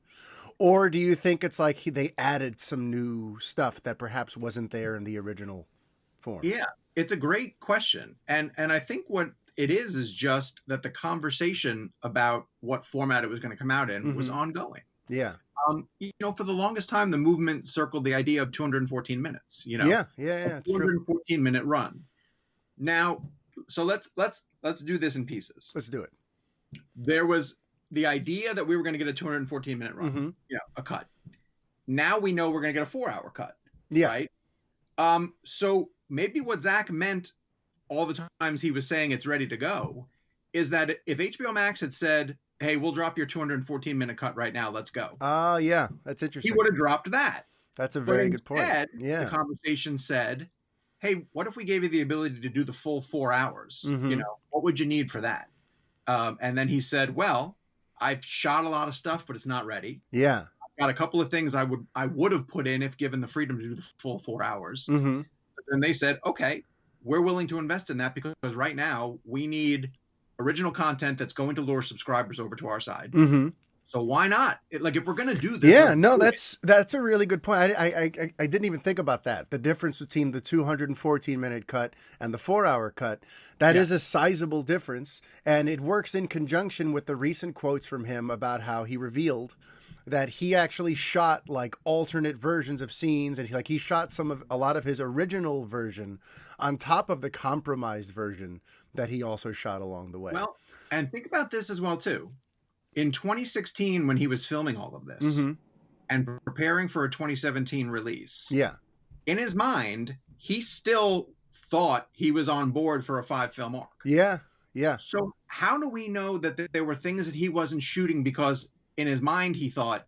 Or do you think it's like they added some new stuff that perhaps wasn't there in the original form? Yeah, it's a great question. And I think what it is just that the conversation about what format it was going to come out in was ongoing. Yeah. For the longest time, the movement circled the idea of 214 minutes. Yeah. A 214-minute run. Now, so let's do this in pieces. Let's do it. There was the idea that we were going to get a 214-minute run. A cut. Now we know we're going to get a 4-hour cut. Yeah. Right. So maybe what Zack meant all the times he was saying it's ready to go is that if HBO Max had said, hey, we'll drop your 214-minute cut right now, let's go. Oh, yeah. That's interesting. He would have dropped that. That's a very good point. Yeah. The conversation said, hey, what if we gave you the ability to do the full 4 hours? What would you need for that? And then he said, well, I've shot a lot of stuff, but it's not ready. Yeah. I've got a couple of things I would have put in if given the freedom to do the full 4 hours. But then they said, okay, we're willing to invest in that because right now we need original content that's going to lure subscribers over to our side. So why not? If we're going to do this. Yeah, no, that's a really good point. I didn't even think about that. The difference between the 214-minute cut and the 4-hour cut, that is a sizable difference. And it works in conjunction with the recent quotes from him about how he revealed that he actually shot like alternate versions of scenes. And he shot a lot of his original version on top of the compromised version that he also shot along the way. Well, and think about this as well, too. In 2016, when he was filming all of this and preparing for a 2017 release, in his mind, he still thought he was on board for a 5-film arc. Yeah. So how do we know that there were things that he wasn't shooting because in his mind he thought,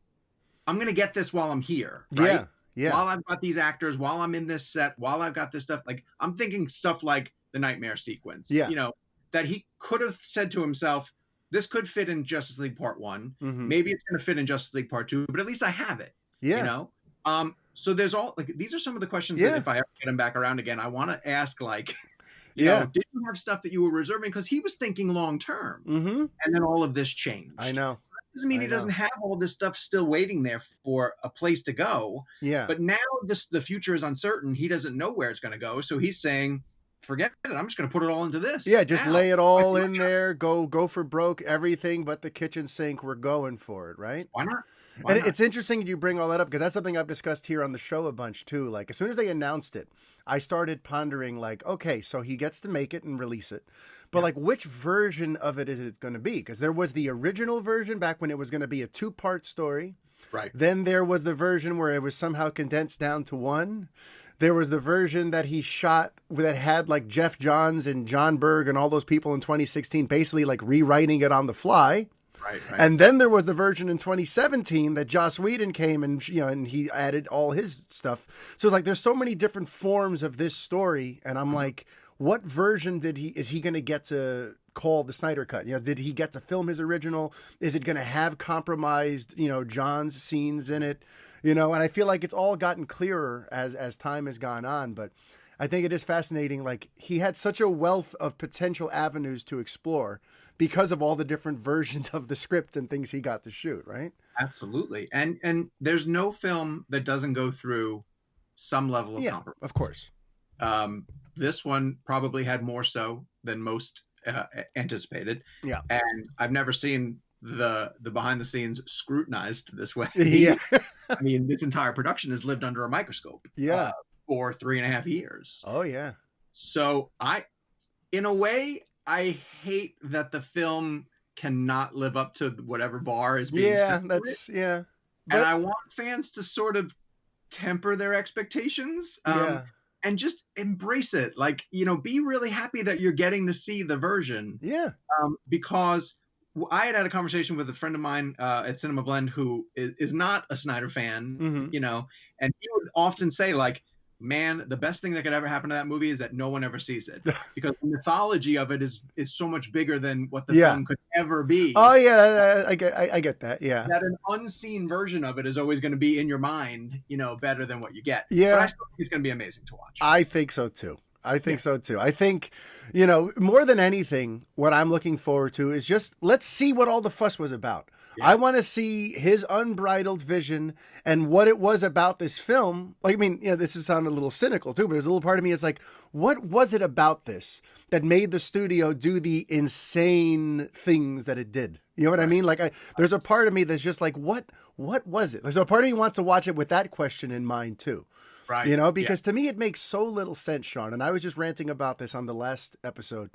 I'm going to get this while I'm here, right? Yeah. While I've got these actors, while I'm in this set, while I've got this stuff, like I'm thinking stuff like the nightmare sequence, that he could have said to himself, this could fit in Justice League Part 1. Maybe it's going to fit in Justice League Part 2, but at least I have it. So there's these are some of the questions that if I ever get him back around again, I want to ask, like, you know, did you have stuff that you were reserving? Because he was thinking long term, and then all of this changed. I know. That doesn't mean he doesn't have all this stuff still waiting there for a place to go. But now the future is uncertain. He doesn't know where it's going to go. So he's saying, forget it. I'm just going to put it all into this. Yeah, just lay it all in there. Go for broke. Everything but the kitchen sink. We're going for it, right? Why not? It's interesting you bring all that up because that's something I've discussed here on the show a bunch too. Like as soon as they announced it, I started pondering like, okay, so he gets to make it and release it. But like which version of it is it going to be? Because there was the original version back when it was going to be a 2-part story. Right. Then there was the version where it was somehow condensed down to 1. There was the version that he shot that had like Jeff Johns and John Berg and all those people in 2016 basically like rewriting it on the fly. Right. And then there was the version in 2017 that Joss Whedon came and and he added all his stuff. So it's like there's so many different forms of this story, and I'm like, what version is he going to get to call the Snyder Cut? Did he get to film his original? Is it going to have compromised, John's scenes in it? And I feel like it's all gotten clearer as time has gone on, but I think it is fascinating. Like he had such a wealth of potential avenues to explore because of all the different versions of the script and things he got to shoot, right? Absolutely. And there's no film that doesn't go through some level of compromise. Of course. This one probably had more so than most anticipated. Yeah. And I've never seen the behind the scenes scrutinized this way. I mean, this entire production has lived under a microscope for 3.5 years. Oh, yeah. So in a way, I hate that the film cannot live up to whatever bar is being set. But and I want fans to sort of temper their expectations. and just embrace it. Like, be really happy that you're getting to see the version. Yeah. Because I had a conversation with a friend of mine at Cinema Blend who is not a Snyder fan, and he would often say, like, man, the best thing that could ever happen to that movie is that no one ever sees it, because the mythology of it is so much bigger than what the film could ever be. Oh yeah, I get that. Yeah, that an unseen version of it is always going to be in your mind, better than what you get. Yeah, but I still think it's going to be amazing to watch. I think so too. I think, more than anything, what I'm looking forward to is just, let's see what all the fuss was about. Yeah. I want to see his unbridled vision and what it was about this film. Like, I mean, this is sounding a little cynical too, but there's a little part of me that's like, what was it about this that made the studio do the insane things that it did? You know what I mean? Like, there's a part of me that's just like, what was it? Like, so a part of me wants to watch it with that question in mind too. Right. Because to me, it makes so little sense, Sean. And I was just ranting about this on the last episode,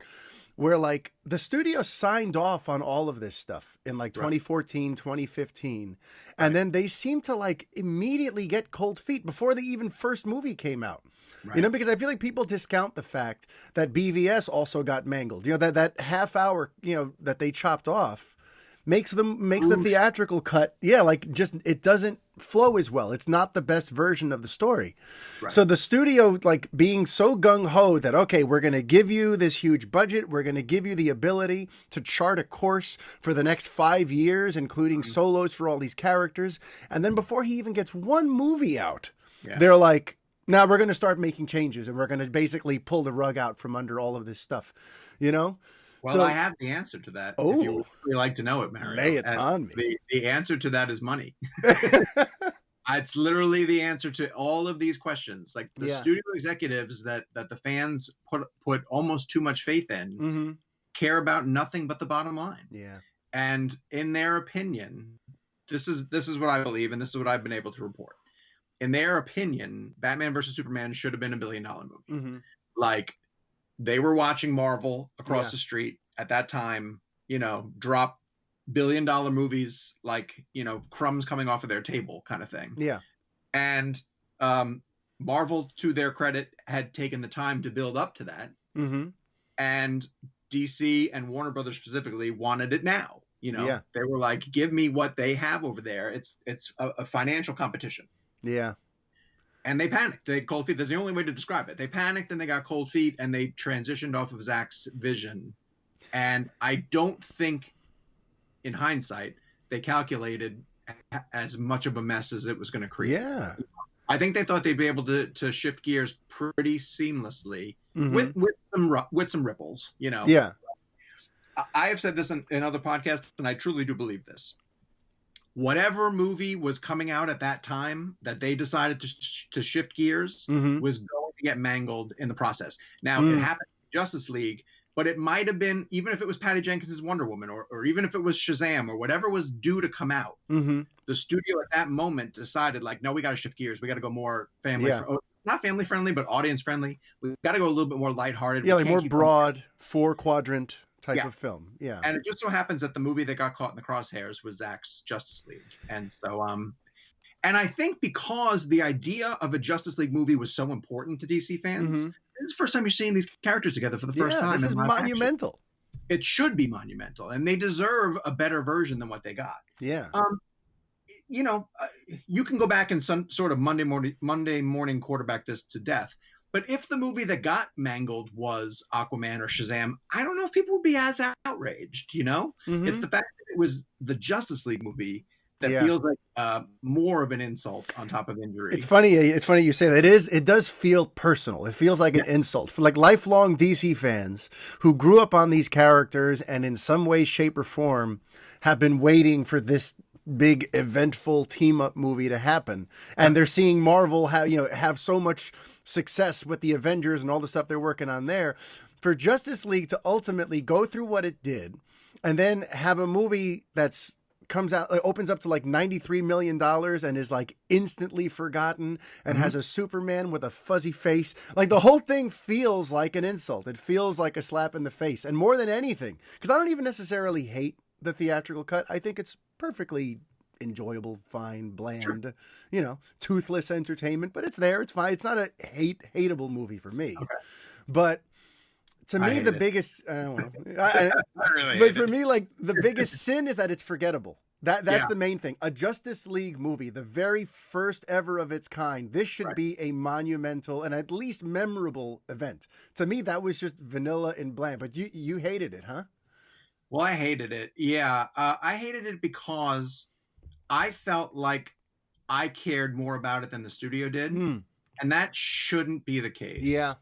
where like the studio signed off on all of this stuff in like 2014, 2015. And then they seem to like immediately get cold feet before the even first movie came out. Right. Because I feel like people discount the fact that BVS also got mangled. That half hour, that they chopped off makes the theatrical cut. Yeah. Like, just, it doesn't flow as well. It's not the best version of the story. Right. So the studio, like, being so gung-ho that, okay, we're going to give you this huge budget. We're going to give you the ability to chart a course for the next 5 years, including solos for all these characters. And then before he even gets one movie out, they're like, now we're going to start making changes, and we're going to basically pull the rug out from under all of this stuff, Well, so, I have the answer to that. If you would like to know it, Mario. Lay it on me. The answer to that is money. It's literally the answer to all of these questions. Like, the studio executives that the fans put almost too much faith in care about nothing but the bottom line. Yeah. And in their opinion, this is what I believe, and this is what I've been able to report. In their opinion, Batman versus Superman should have been $1 billion movie. Like, they were watching Marvel across the street at that time, drop $1 billion movies, like, crumbs coming off of their table kind of thing. Yeah. And Marvel, to their credit, had taken the time to build up to that. And DC and Warner Brothers specifically wanted it now. They were like, give me what they have over there. It's a financial competition. Yeah. And they panicked. They had cold feet. That's the only way to describe it. They panicked and they got cold feet, and they transitioned off of Zack's vision. And I don't think, in hindsight, they calculated as much of a mess as it was going to create. Yeah. I think they thought they'd be able to shift gears pretty seamlessly with some ripples, Yeah. I have said this in other podcasts, and I truly do believe this. Whatever movie was coming out at that time that they decided to shift gears was going to get mangled in the process. Now, it happened in Justice League, but it might have been, even if it was Patty Jenkins' Wonder Woman, or even if it was Shazam, or whatever was due to come out, the studio at that moment decided, like, no, we got to shift gears. We got to go more family, not family friendly, but audience friendly. We've got to go a little bit more lighthearted. Yeah, like more broad, 4-quadrant type of film. Yeah. And it just so happens that the movie that got caught in the crosshairs was Zack's Justice League. And so, and I think because the idea of a Justice League movie was so important to DC fans, this is the first time you're seeing these characters together for the first time. This is monumental. It should be monumental, and they deserve a better version than what they got. Yeah. You can go back and some sort of Monday morning quarterback this to death. But if the movie that got mangled was Aquaman or Shazam, I don't know if people would be as outraged, It's the fact that it was the Justice League movie that feels like more of an insult on top of injury. It's funny you say that. It does feel personal. It feels like an insult for like lifelong DC fans who grew up on these characters and in some way, shape, or form have been waiting for this big eventful team up movie to happen. And they're seeing Marvel have so much success with the Avengers and all the stuff they're working on there. For Justice League to ultimately go through what it did and then have a movie that's comes out, opens up to like $93 million and is like instantly forgotten and has a Superman with a fuzzy face. Like, the whole thing feels like an insult. It feels like a slap in the face. And more than anything, because I don't even necessarily hate the theatrical cut. I think it's perfectly enjoyable, fine, bland, Sure. you know, toothless entertainment, but it's there. It's fine. It's not a hateable movie for me, Okay. but to me, the biggest, but for me, like the biggest sin is that it's forgettable. That's the main thing. A Justice League movie, the very first ever of its kind. This should be a monumental and at least memorable event. To me, that was just vanilla and bland. But you hated it, huh? Well, I hated it. Yeah, I hated it because I felt like I cared more about it than the studio did, and that shouldn't be the case. Yeah,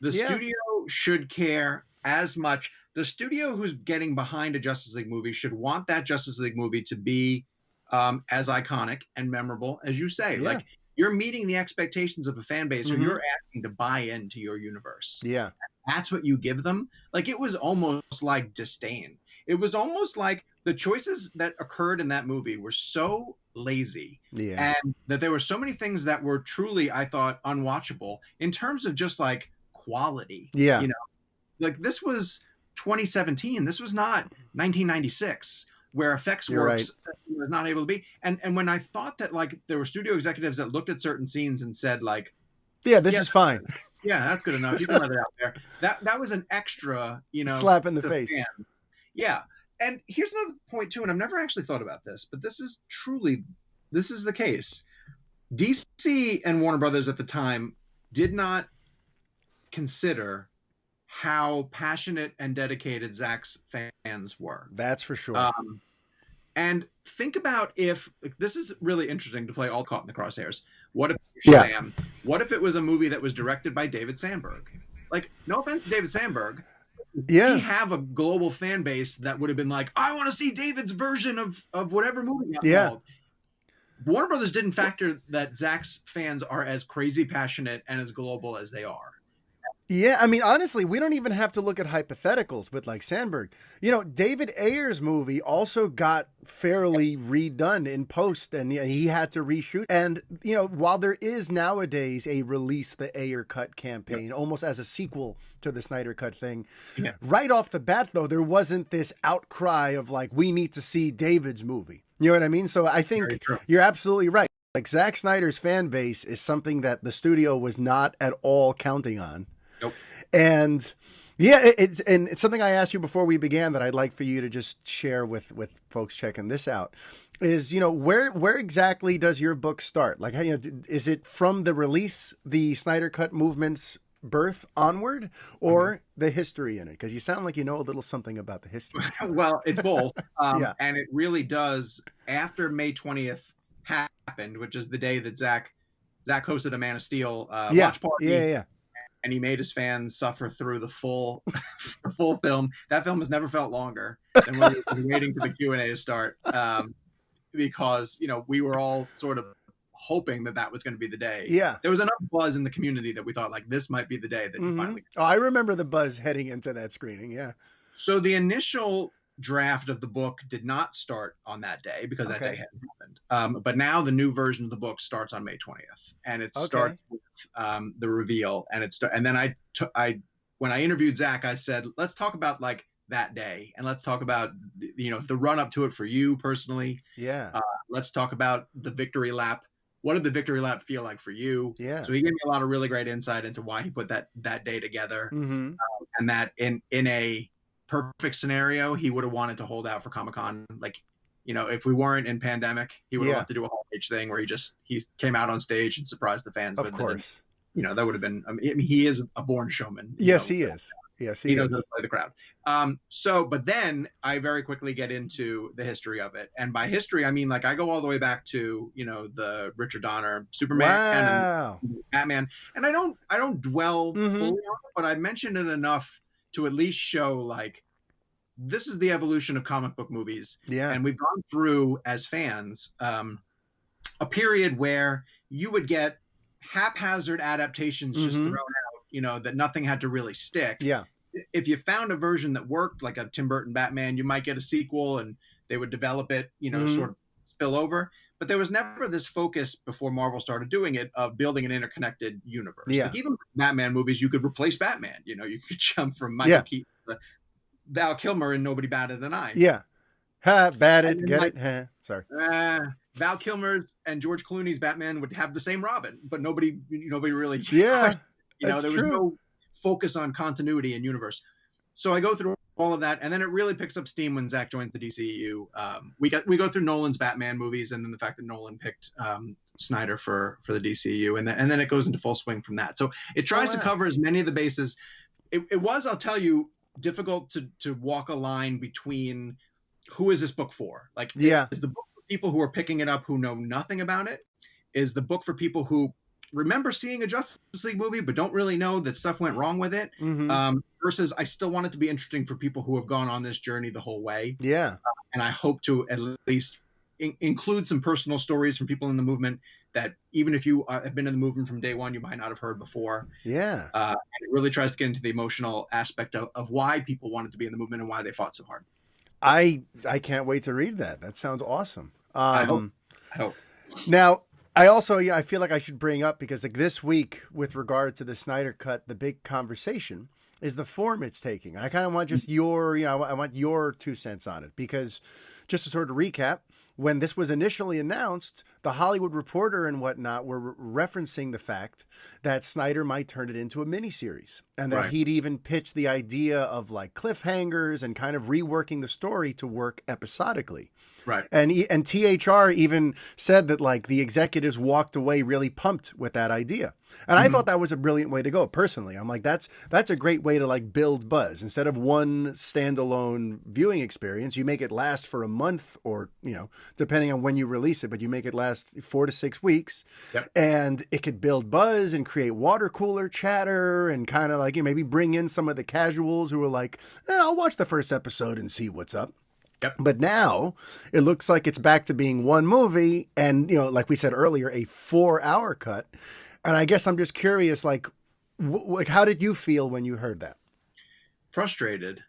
the studio should care as much. The studio who's getting behind a Justice League movie should want that Justice League movie to be as iconic and memorable as you say. Yeah. Like you're meeting the expectations of a fan base who you're asking to buy into your universe. Yeah. That's what you give them. Like it was almost like disdain. It was almost like the choices that occurred in that movie were so lazy, and that there were so many things that were truly, I thought, unwatchable in terms of just like quality. Yeah. You know, like this was 2017. This was not 1996 where effects works was not able to be. And when I thought that like there were studio executives that looked at certain scenes and said like, this is fine. Yeah, that's good enough. You can let it out there. That was an extra, you know, slap in the face. Fans. Yeah. And here's another point too, and I've never actually thought about this, but this is the case. DC and Warner Brothers at the time did not consider how passionate and dedicated Zack's fans were. That's for sure. And think about if this is really interesting to play all caught in the crosshairs. What if What if it was a movie that was directed by David Sandberg? Like, no offense to David Sandberg. Yeah. We have a global fan base that would have been like, I want to see David's version of whatever movie got called. Warner Brothers didn't factor that Zack's fans are as crazy passionate and as global as they are. Yeah, I mean, honestly, we don't even have to look at hypotheticals with like Sandberg. You know, David Ayer's movie also got fairly redone in post, and he had to reshoot. And, you know, while there is nowadays a Release the Ayer Cut campaign, almost as a sequel to the Snyder Cut thing, right off the bat, though, there wasn't this outcry of like, we need to see David's movie. You know what I mean? So I think you're absolutely right. Like Zack Snyder's fan base is something that the studio was not at all counting on. And it's something I asked you before we began that I'd like for you to just share with folks checking this out is, you know, where exactly does your book start? Like, you know, is it from the Release the Snyder Cut movement's birth onward, or the history in it? Because you sound like you know a little something about the history. Well, it's both. And it really does. After May 20th happened, which is the day that Zack hosted a Man of Steel watch party. And he made his fans suffer through the full film. That film has never felt longer than when we were waiting for the Q&A to start, because, you know, we were all sort of hoping that was going to be the day. Yeah. There was enough buzz in the community that we thought, like, this might be the day that he finally... Oh, I remember the buzz heading into that screening, yeah. So the initial draft of the book did not start on that day because that day hadn't happened. But now the new version of the book starts on May 20th, and it starts with the reveal. And then when I interviewed Zack, I said, let's talk about like that day, and let's talk about, you know, the run up to it for you personally. Yeah. Let's talk about the victory lap. What did the victory lap feel like for you? Yeah. So he gave me a lot of really great insight into why he put that day together, and that in a perfect scenario, he would have wanted to hold out for Comic-Con. Like, you know, if we weren't in pandemic, he would have loved to do a whole stage thing where he came out on stage and surprised the fans. Of course. You know, that would have been, I mean, he is a born showman. Yes, he is. Yes, he knows how to play the crowd. But then I very quickly get into the history of it. And by history, I mean, like, I go all the way back to, you know, the Richard Donner Superman and Batman. And I don't dwell fully on it, but I mentioned it enough to at least show, like, this is the evolution of comic book movies. Yeah. And we've gone through, as fans, a period where you would get haphazard adaptations just thrown out, you know, that nothing had to really stick. Yeah. If you found a version that worked, like a Tim Burton Batman, you might get a sequel and they would develop it, you know, sort of spill over. But there was never this focus before Marvel started doing it of building an interconnected universe. Yeah. Like even Batman movies, you could replace Batman. You know, you could jump from Michael Keaton to Val Kilmer and nobody batted an eye. Yeah. Ha, batted, get like, it. Ha. Sorry. Val Kilmer's and George Clooney's Batman would have the same Robin, but nobody really. Yeah, there true. was no focus on continuity and universe. So I go through all of that, and then it really picks up steam when Zack joins the DCEU. We go through Nolan's Batman movies, and then the fact that Nolan picked Snyder for the DCEU, and then it goes into full swing from that. So it tries to cover as many of the bases. It was, I'll tell you, difficult to walk a line between who is this book for? Like, is the book for people who are picking it up who know nothing about it? Is the book for people who remember seeing a Justice League movie but don't really know that stuff went wrong with it? Versus I still want it to be interesting for people who have gone on this journey the whole way. And I hope to at least include some personal stories from people in the movement that even if you have been in the movement from day one, you might not have heard before. And it really tries to get into the emotional aspect of why people wanted to be in the movement and why they fought so hard. I can't wait to read that. That sounds awesome. I hope. Now, I also, I feel like I should bring up, because like this week with regard to the Snyder Cut, the big conversation is the form it's taking. And I kind of want just your, I want your 2 cents on it, because just to sort of recap, when this was initially announced, the Hollywood Reporter and whatnot were referencing the fact that Snyder might turn it into a miniseries, and that he'd even pitched the idea of like cliffhangers and kind of reworking the story to work episodically. And THR even said that like the executives walked away really pumped with that idea. And I thought that was a brilliant way to go. Personally, I'm like, that's a great way to like build buzz. Instead of one standalone viewing experience, you make it last for a month, or, depending on when you release it, but you make it last 4 to 6 weeks, and it could build buzz and create water cooler chatter and kind of like, maybe bring in some of the casuals who are like, I'll watch the first episode and see what's up. But now it looks like it's back to being one movie and, like we said earlier, a 4-hour cut. And I guess I'm just curious, like how did you feel when you heard that? Frustrated.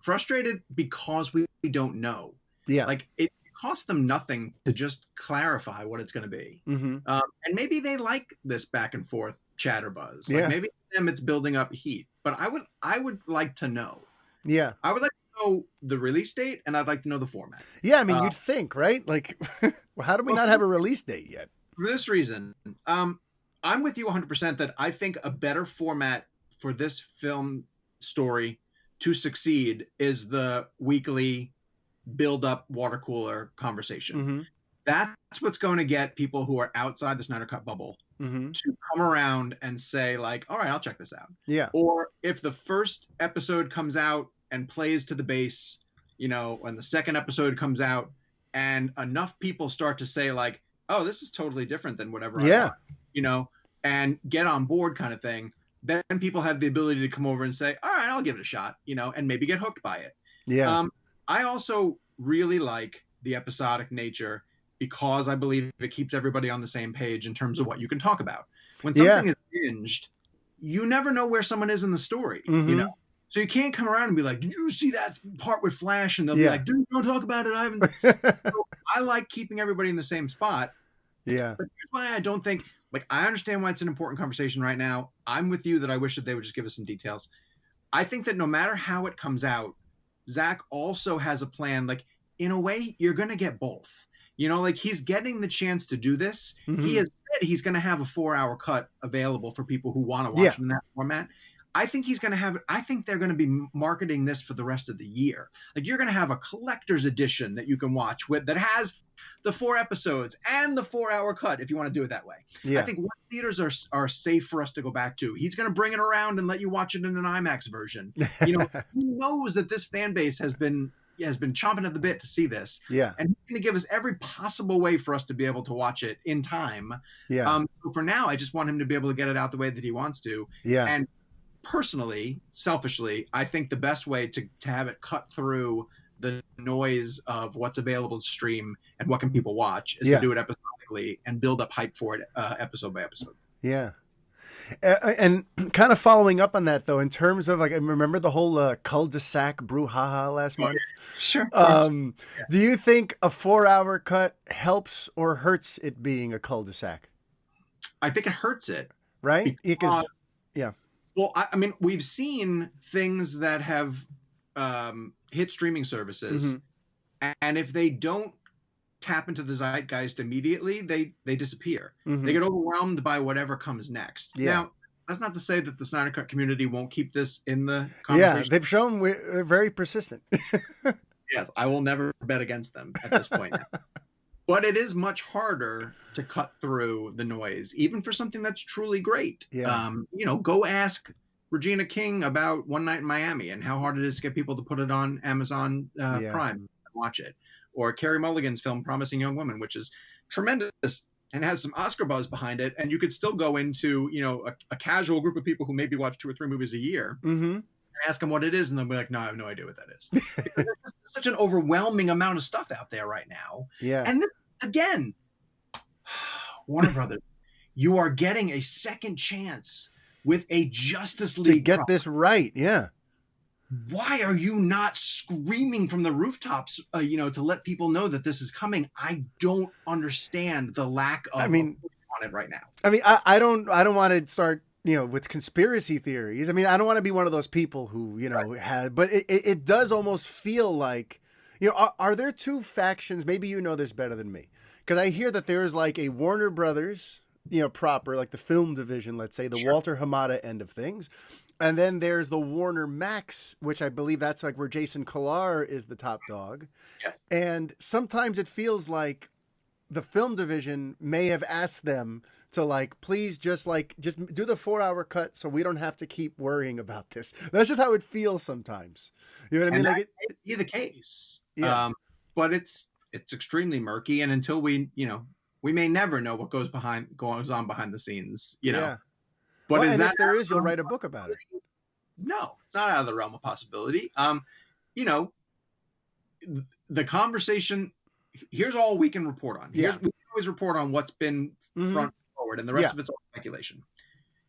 Frustrated because we don't know. Like it cost them nothing to just clarify what it's going to be. And maybe they like this back and forth chatter buzz. Like maybe for them it's building up heat. But I would like to know. I would like to know the release date, and I'd like to know the format. I mean, you'd think, right? Like, how do we not have a release date yet? For this reason, I'm with you 100% that I think a better format for this film story to succeed is the weekly build-up water cooler conversation. That's what's going to get people who are outside the Snyder Cut bubble to come around and say, like, all right, I'll check this out. Or if the first episode comes out and plays to the base, when the second episode comes out and enough people start to say, like, oh, this is totally different than whatever I want, and get on board kind of thing, then people have the ability to come over and say, all right, I'll give it a shot, and maybe get hooked by it. I also really like the episodic nature because I believe it keeps everybody on the same page in terms of what you can talk about. When something is binged, you never know where someone is in the story, So you can't come around and be like, did you see that part with Flash? And they'll be like, dude, don't talk about it. I haven't. So I like keeping everybody in the same spot. But here's why I don't think, like, I understand why it's an important conversation right now. I'm with you that I wish that they would just give us some details. I think that no matter how it comes out, Zack also has a plan. Like, in a way, you're going to get both. Like, he's getting the chance to do this. He has said he's going to have a 4-hour cut available for people who want to watch it in that format. I think he's going to have it. I think they're going to be marketing this for the rest of the year. Like, you're going to have a collector's edition that you can watch that has the 4 episodes and the 4-hour cut if you want to do it that way. I think what theaters are safe for us to go back to. He's going to bring it around and let you watch it in an IMAX version. He knows that this fan base has been chomping at the bit to see this. And he's going to give us every possible way for us to be able to watch it in time. So for now, I just want him to be able to get it out the way that he wants to. And personally, selfishly, I think the best way to have it cut through the noise of what's available to stream and what can people watch is to do it episodically and build up hype for it episode by episode. And kind of following up on that, though, in terms of, like, remember the whole cul-de-sac brouhaha last month? Sure. Do you think a 4-hour cut helps or hurts it being a cul-de-sac? I think it hurts it. Right? Because, Well, I mean, we've seen things that have hit streaming services, and if they don't tap into the zeitgeist immediately, they disappear. Mm-hmm. They get overwhelmed by whatever comes next. Yeah. Now, that's not to say that the Snyder Cut community won't keep this in the conversation. Yeah, they've shown we're very persistent. Yes, I will never bet against them at this point now. But it is much harder to cut through the noise, even for something that's truly great. Yeah. Go ask Regina King about One Night in Miami and how hard it is to get people to put it on Amazon Prime and watch it. Or Carey Mulligan's film Promising Young Woman, which is tremendous and has some Oscar buzz behind it. And you could still go into, a casual group of people who maybe watch 2 or 3 movies a year and ask them what it is. And they'll be like, no, I have no idea what that is. There's such an overwhelming amount of stuff out there right now. Yeah. And this, again, Warner Brothers, you are getting a second chance with a Justice League to get this right. Yeah. Why are you not screaming from the rooftops, to let people know that this is coming? I don't understand the lack of on it right now. I mean, I don't want to start, with conspiracy theories. I mean, I don't want to be one of those people who, have, but it does almost feel like, are there 2 factions? Maybe you know this better than me, because I hear that there's like a Warner Brothers, proper, like the film division, let's say the Walter Hamada end of things. And then there's the Warner Max, which I believe that's like where Jason Kilar is the top dog. Yes. And sometimes it feels like the film division may have asked them to please just do the 4-hour cut so we don't have to keep worrying about this. That's just how it feels sometimes. You know what I mean? That may be the case. Yeah. But it's extremely murky. And until we may never know what goes on behind the scenes, Yeah. But and if there is, you'll write a book about it. No, it's not out of the realm of possibility. The conversation, here's all we can report on. We can always report on what's been front forward, and the rest of it's all speculation.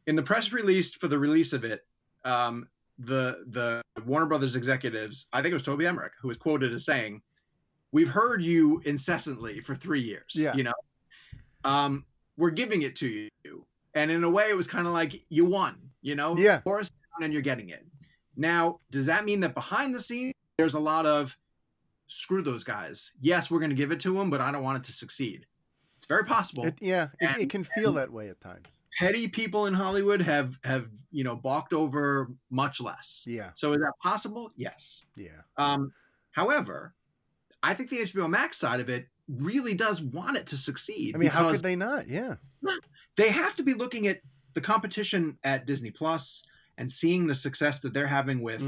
In the press release for the release of it, the Warner Brothers executives, I think it was Toby Emmerich, who was quoted as saying, "We've heard you incessantly for 3 years. We're giving it to you." And in a way, it was kind of like you won, pour us down and you're getting it. Now, does that mean that behind the scenes, there's a lot of screw those guys? Yes, we're going to give it to them, but I don't want it to succeed. It's very possible. It can feel that way at times. Petty people in Hollywood have balked over much less. Yeah. So is that possible? Yes. Yeah. However, I think the HBO Max side of it really does want it to succeed. I mean, how could they not? Yeah. They have to be looking at the competition at Disney Plus and seeing the success that they're having with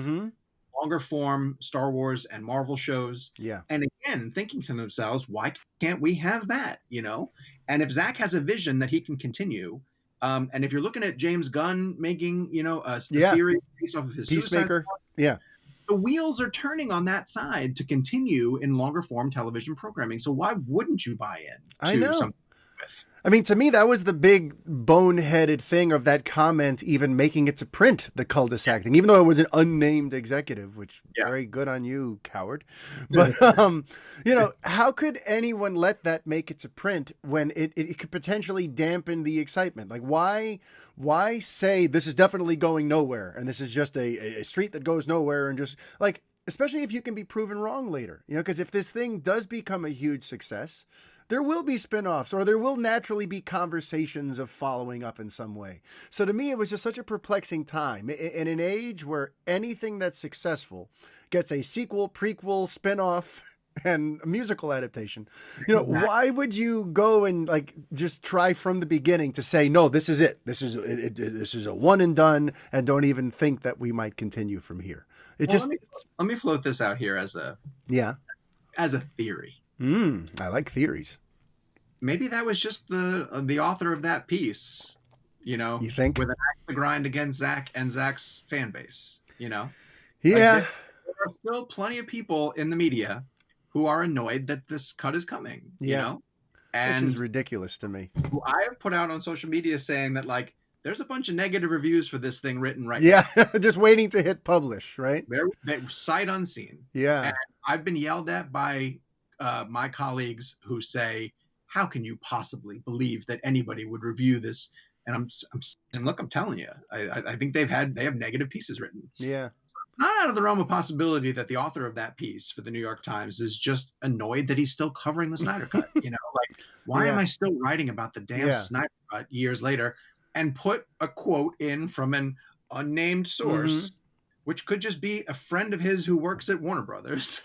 longer form Star Wars and Marvel shows. Yeah. And again, thinking to themselves, why can't we have that? And if Zack has a vision that he can continue, and if you're looking at James Gunn making, a series based off of his Peacemaker. The wheels are turning on that side to continue in longer form television programming. So why wouldn't you buy in to something with? I mean, to me, that was the big boneheaded thing of that comment, even making it to print, the cul-de-sac thing, even though it was an unnamed executive, which very good on you, coward. But, how could anyone let that make it to print when it could potentially dampen the excitement? Like, why say this is definitely going nowhere and this is just a street that goes nowhere, and just especially if you can be proven wrong later, because if this thing does become a huge success, there will be spinoffs, or there will naturally be conversations of following up in some way. So to me, it was just such a perplexing time in an age where anything that's successful gets a sequel, prequel, spinoff, and a musical adaptation. Why would you go and just try from the beginning to say, no, this is it. This is a one and done, and don't even think that we might continue from here. Let me float this out here as a theory. I like theories. Maybe that was just the author of that piece, you think, with an axe to grind against Zack and Zack's fan base, Yeah. There are still plenty of people in the media who are annoyed that this cut is coming, And which is ridiculous to me. I have put out on social media saying that there's a bunch of negative reviews for this thing written right now. Just waiting to hit publish, right? They're sight unseen. Yeah. And I've been yelled at by my colleagues who say, how can you possibly believe that anybody would review this? And I'm telling you, I think they have negative pieces written. Yeah. It's not out of the realm of possibility that the author of that piece for the New York Times is just annoyed that he's still covering the Snyder Cut. Like, why am I still writing about the damn Snyder Cut years later? And put a quote in from an unnamed source, which could just be a friend of his who works at Warner Brothers,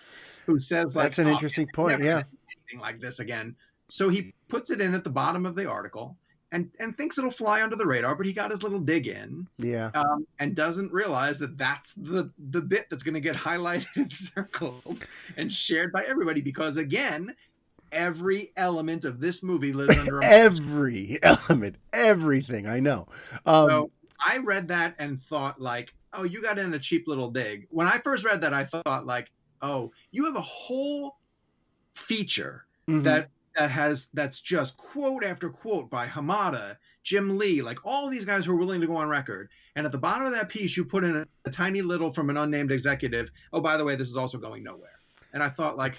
who says, like, that's an interesting point. Yeah. Anything like this again. So he puts it in at the bottom of the article and thinks it'll fly under the radar, but he got his little dig in. Yeah. And doesn't realize that that's the bit that's going to get highlighted and circled and shared by everybody, because again, every element of this movie lives under every element, everything. I know. So I read that and thought, like, oh, you got in a cheap little dig. When I first read that, I thought, like, oh, you have a whole feature that's just quote after quote by Hamada, Jim Lee, like all these guys who are willing to go on record. And at the bottom of that piece, you put in a tiny little from an unnamed executive. Oh, by the way, this is also going nowhere. And I thought, like,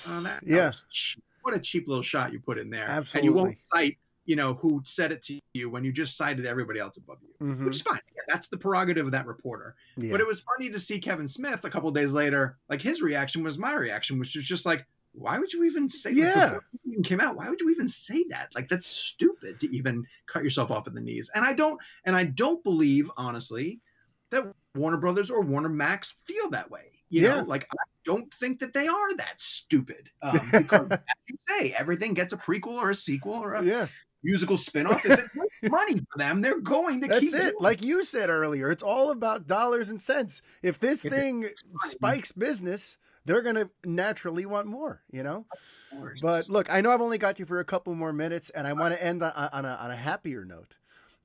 what a cheap little shot you put in there. Absolutely. And you won't cite, who said it to you when you just cited everybody else above you, which is fine. Yeah, that's the prerogative of that reporter. Yeah. But it was funny to see Kevin Smith a couple of days later, like his reaction was my reaction, which was just like, why would you even say that? Before it even came out? Why would you even say that? Like, that's stupid to even cut yourself off at the knees. And I don't believe, honestly, that Warner Brothers or Warner Max feel that way. You know, like, I don't think that they are that stupid. Because as you say, everything gets a prequel or a sequel or a musical spinoff. If it makes money for them, they're going to keep it. Like you said earlier, it's all about dollars and cents. If this thing spikes business, they're going to naturally want more, But look, I know I've only got you for a couple more minutes, and I want to end on a happier note.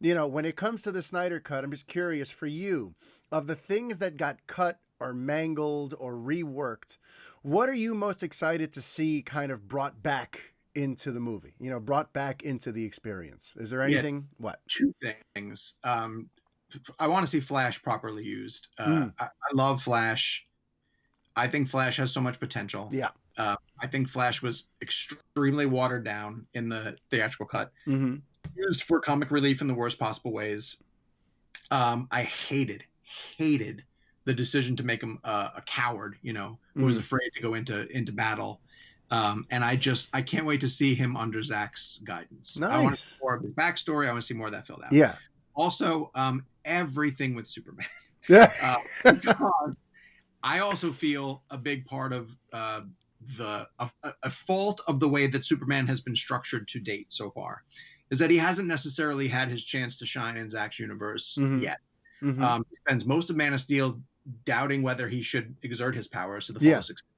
When it comes to the Snyder Cut, I'm just curious for you, of the things that got cut or mangled or reworked, what are you most excited to see kind of brought back into the movie, brought back into the experience? Is there anything? What? Two things. I want to see Flash properly used. I love Flash. I think Flash has so much potential. Yeah. I think Flash was extremely watered down in the theatrical cut, used for comic relief in the worst possible ways. I hated the decision to make him a coward, who was afraid to go into battle. And I can't wait to see him under Zack's guidance. Nice. I want to see more of his backstory. I want to see more of that filled out. Yeah. Also, everything with Superman. Yeah. Because I also feel a big part of a fault of the way that Superman has been structured to date so far is that he hasn't necessarily had his chance to shine in Zack's universe yet. He spends most of Man of Steel doubting whether he should exert his powers to the fullest extent,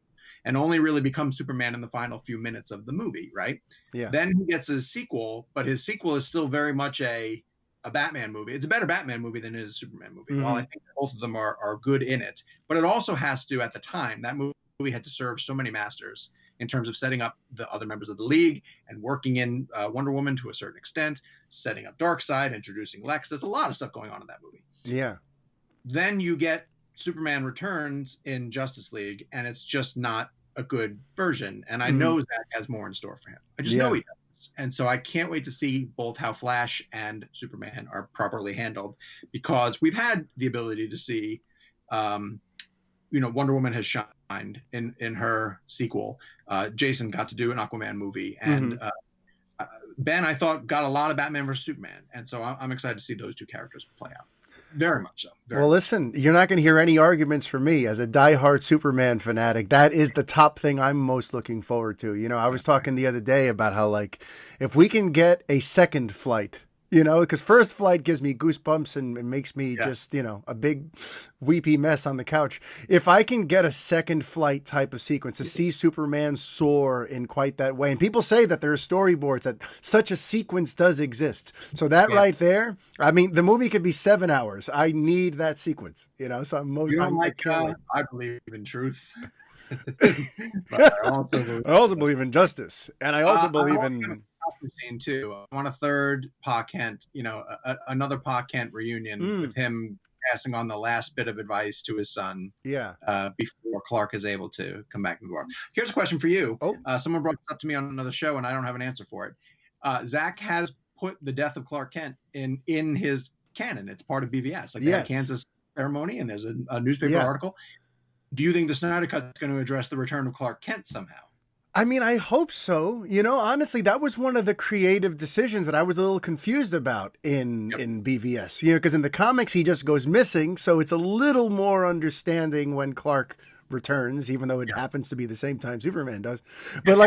and only really becomes Superman in the final few minutes of the movie, right? Yeah. Then he gets his sequel, but his sequel is still very much a Batman movie. It's a better Batman movie than it is a Superman movie. While I think both of them are good in it, but it also has to, at the time, that movie had to serve so many masters in terms of setting up the other members of the League and working in Wonder Woman to a certain extent, setting up Darkseid, introducing Lex. There's a lot of stuff going on in that movie. Yeah. Then you get Superman Returns in Justice League, and it's just not a good version. And I know Zack has more in store for him. I just know he does. And so I can't wait to see both how Flash and Superman are properly handled, because we've had the ability to see, Wonder Woman has shined in her sequel. Jason got to do an Aquaman movie, and Ben, I thought, got a lot of Batman versus Superman. And so I'm excited to see those two characters play out. Very much so. Listen, you're not going to hear any arguments from me as a diehard Superman fanatic. That is the top thing I'm most looking forward to. I was talking the other day about how, like, if we can get a second flight, because First Flight gives me goosebumps and makes me just, a big weepy mess on the couch. If I can get a Second Flight type of sequence to see Superman soar in quite that way, and people say that there are storyboards that such a sequence does exist. So that right there, I mean, the movie could be 7 hours. I need that sequence, so I believe in truth. But I also believe in justice, and I also believe in scene too. I want a third Pa Kent, another Pa Kent reunion with him passing on the last bit of advice to his son. Before Clark is able to come back to the world. Here's a question for you. Someone brought this up to me on another show, and I don't have an answer for it. Zack has put the death of Clark Kent in his canon. It's part of BVS. Like, they had a Kansas ceremony, and there's a newspaper article. Do you think the Snyder Cut is going to address the return of Clark Kent somehow? I mean, I hope so. Honestly, that was one of the creative decisions that I was a little confused about in BVS. Because in the comics, he just goes missing. So it's a little more understanding when Clark returns, even though it happens to be the same time Superman does. But so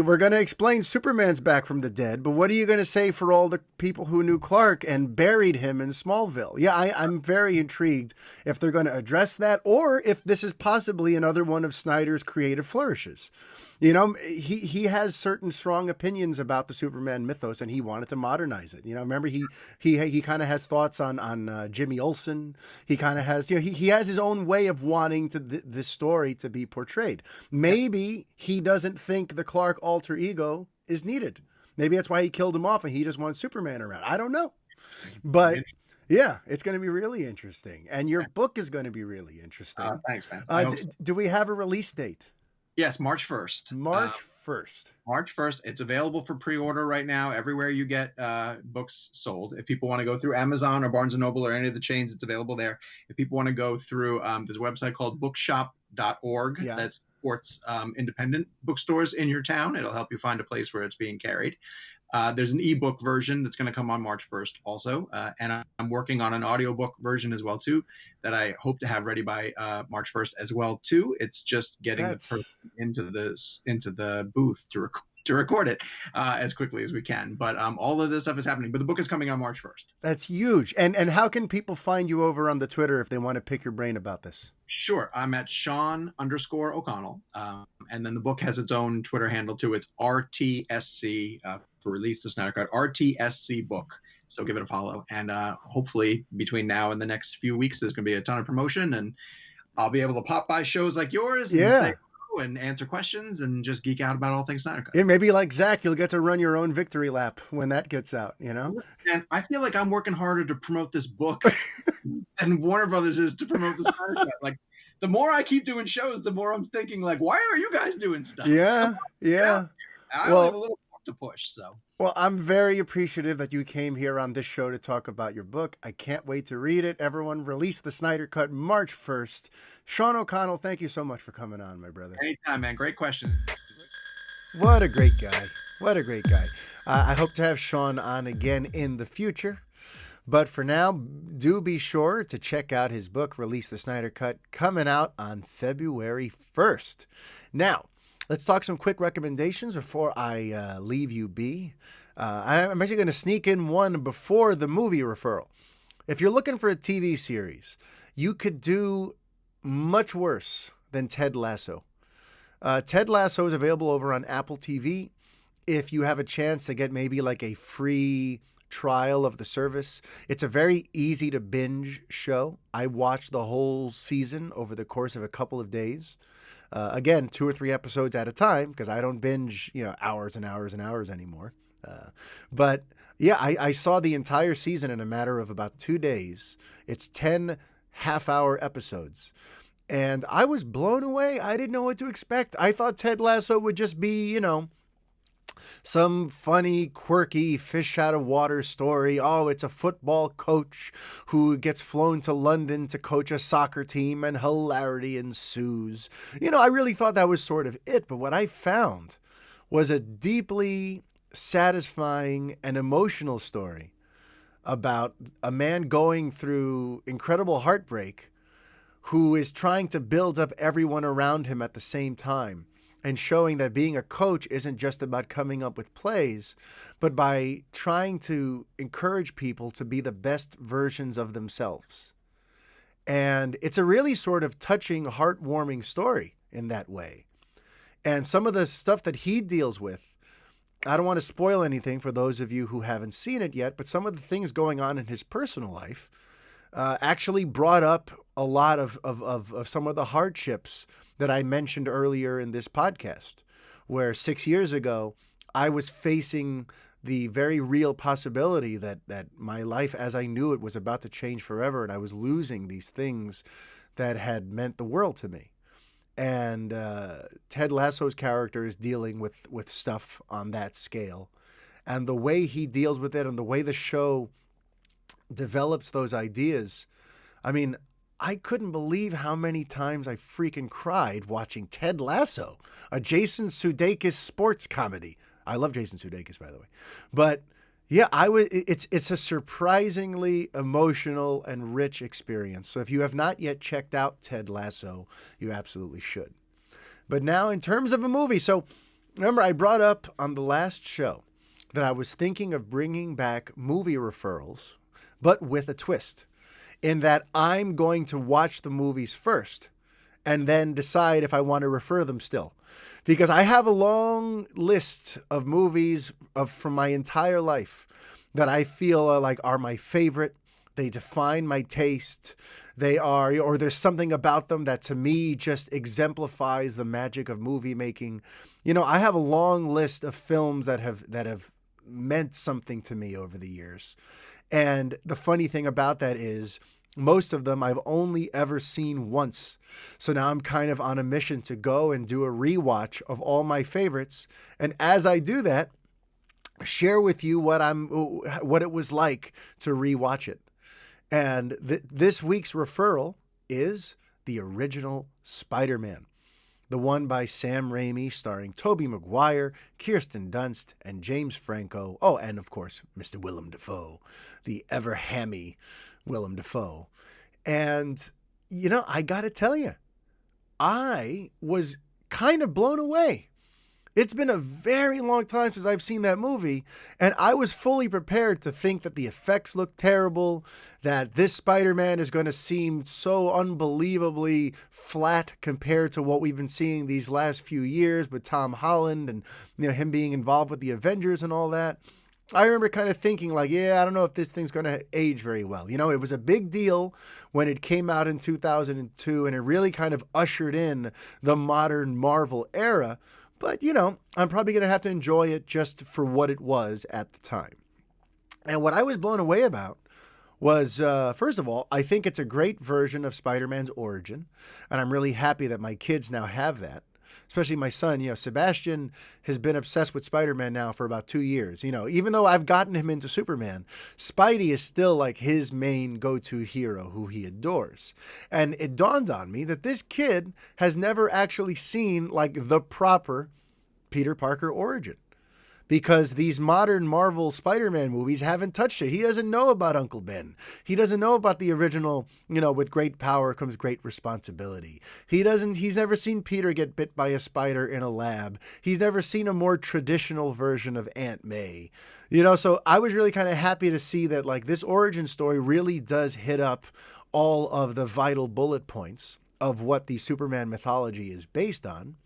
we're going to explain Superman's back from the dead, but what are you going to say for all the people who knew Clark and buried him in Smallville? Yeah, I'm very intrigued if they're going to address that, or if this is possibly another one of Snyder's creative flourishes. He has certain strong opinions about the Superman mythos, and he wanted to modernize it. Remember he kind of has thoughts on Jimmy Olsen. He kind of has he has his own way of wanting to this story to be portrayed. Maybe he doesn't think the Clark alter ego is needed. Maybe that's why he killed him off, and he just wants Superman around. I don't know, but. Yeah, it's going to be really interesting, and your book is going to be really interesting. Thanks, man. Do we have a release date? Yes, March 1st. March 1st. March 1st. It's available for pre-order right now everywhere you get books sold. If people want to go through Amazon or Barnes & Noble or any of the chains, it's available there. If people want to go through, there's a website called bookshop.org that supports independent bookstores in your town. It'll help you find a place where it's being carried. There's an ebook version that's going to come on March 1st also. And I'm working on an audiobook version as well, too, that I hope to have ready by March 1st as well, too. It's just getting the person into the booth to record it as quickly as we can. But all of this stuff is happening. But the book is coming on March 1st. That's huge. And how can people find you over on the Twitter if they want to pick your brain about this? Sure. I'm at Sean_O'Connell. And then the book has its own Twitter handle, too. It's RTSC for Release the Snyder Cut, RTSC book. So give it a follow. And hopefully between now and the next few weeks, there's going to be a ton of promotion. And I'll be able to pop by shows like yours and say hello and answer questions and just geek out about all things Snyder Cut. Yeah, maybe like Zack, you'll get to run your own victory lap when that gets out, And I feel like I'm working harder to promote this book than Warner Brothers is to promote the Snyder Cut. Like, the more I keep doing shows, the more I'm thinking, like, why are you guys doing stuff? Yeah. I only have a little to push, so. Well, I'm very appreciative that you came here on this show to talk about your book. I can't wait to read it. Everyone, Release the Snyder Cut March 1st. Sean O'Connell, thank you so much for coming on, my brother. Anytime, man. Great question. What a great guy. I hope to have Sean on again in the future. But for now, do be sure to check out his book, Release the Snyder Cut, coming out on February 1st. Now, let's talk some quick recommendations before I leave you be. I'm actually going to sneak in one before the movie referral. If you're looking for a TV series, you could do much worse than Ted Lasso. Ted Lasso is available over on Apple TV. If you have a chance to get maybe like a free trial of the service, it's a very easy to binge show. I watched the whole season over the course of a couple of days. Again, 2 or 3 episodes at a time, because I don't binge, hours and hours and hours anymore. But yeah, I saw the entire season in a matter of about 2 days. It's 10 half-hour episodes. And I was blown away. I didn't know what to expect. I thought Ted Lasso would just be, some funny, quirky, fish out of water story. Oh, it's a football coach who gets flown to London to coach a soccer team and hilarity ensues. I really thought that was sort of it. But what I found was a deeply satisfying and emotional story about a man going through incredible heartbreak who is trying to build up everyone around him at the same time, and showing that being a coach isn't just about coming up with plays, but by trying to encourage people to be the best versions of themselves. And it's a really sort of touching, heartwarming story in that way. And some of the stuff that he deals with, I don't want to spoil anything for those of you who haven't seen it yet, but some of the things going on in his personal life actually brought up a lot of some of the hardships that I mentioned earlier in this podcast, where 6 years ago, I was facing the very real possibility that my life as I knew it was about to change forever, and I was losing these things that had meant the world to me. And Ted Lasso's character is dealing with stuff on that scale. And the way he deals with it and the way the show develops those ideas, I mean, I couldn't believe how many times I freaking cried watching Ted Lasso, a Jason Sudeikis sports comedy. I love Jason Sudeikis, by the way. But yeah, it's a surprisingly emotional and rich experience. So if you have not yet checked out Ted Lasso, you absolutely should. But now in terms of a movie, so remember I brought up on the last show that I was thinking of bringing back movie referrals, but with a twist, in that I'm going to watch the movies first and then decide if I want to refer them still. Because I have a long list of movies from my entire life that I feel are my favorite. They define my taste. They are, or there's something about them that to me just exemplifies the magic of movie making. I have a long list of films that have meant something to me over the years. And the funny thing about that is most of them I've only ever seen once. So now I'm kind of on a mission to go and do a rewatch of all my favorites. And as I do that, share with you what it was like to rewatch it. And this week's referral is the original Spider-Man, the one by Sam Raimi, starring Tobey Maguire, Kirsten Dunst, and James Franco. Oh, and of course, Mr. Willem Dafoe, the ever hammy Willem Dafoe. And, I got to tell you, I was kind of blown away. It's been a very long time since I've seen that movie, and I was fully prepared to think that the effects look terrible, that this Spider-Man is going to seem so unbelievably flat compared to what we've been seeing these last few years with Tom Holland and him being involved with the Avengers and all that. I remember kind of thinking I don't know if this thing's going to age very well. It was a big deal when it came out in 2002, and it really kind of ushered in the modern Marvel era. But, I'm probably going to have to enjoy it just for what it was at the time. And what I was blown away about was, first of all, I think it's a great version of Spider-Man's origin. And I'm really happy that my kids now have that. Especially my son, Sebastian has been obsessed with Spider-Man now for about 2 years. Even though I've gotten him into Superman, Spidey is still his main go-to hero who he adores. And it dawned on me that this kid has never actually seen the proper Peter Parker origin. Because these modern Marvel Spider-Man movies haven't touched it. He doesn't know about Uncle Ben. He doesn't know about the original, with great power comes great responsibility. He's never seen Peter get bit by a spider in a lab. He's never seen a more traditional version of Aunt May. So I was really kind of happy to see that this origin story really does hit up all of the vital bullet points of what the Superman mythology is based on.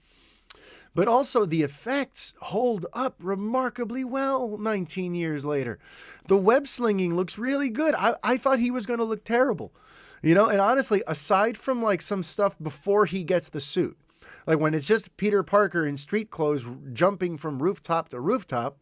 But also the effects hold up remarkably well 19 years later. The web slinging looks really good. I thought he was going to look terrible. And honestly, aside from some stuff before he gets the suit, when it's just Peter Parker in street clothes jumping from rooftop to rooftop,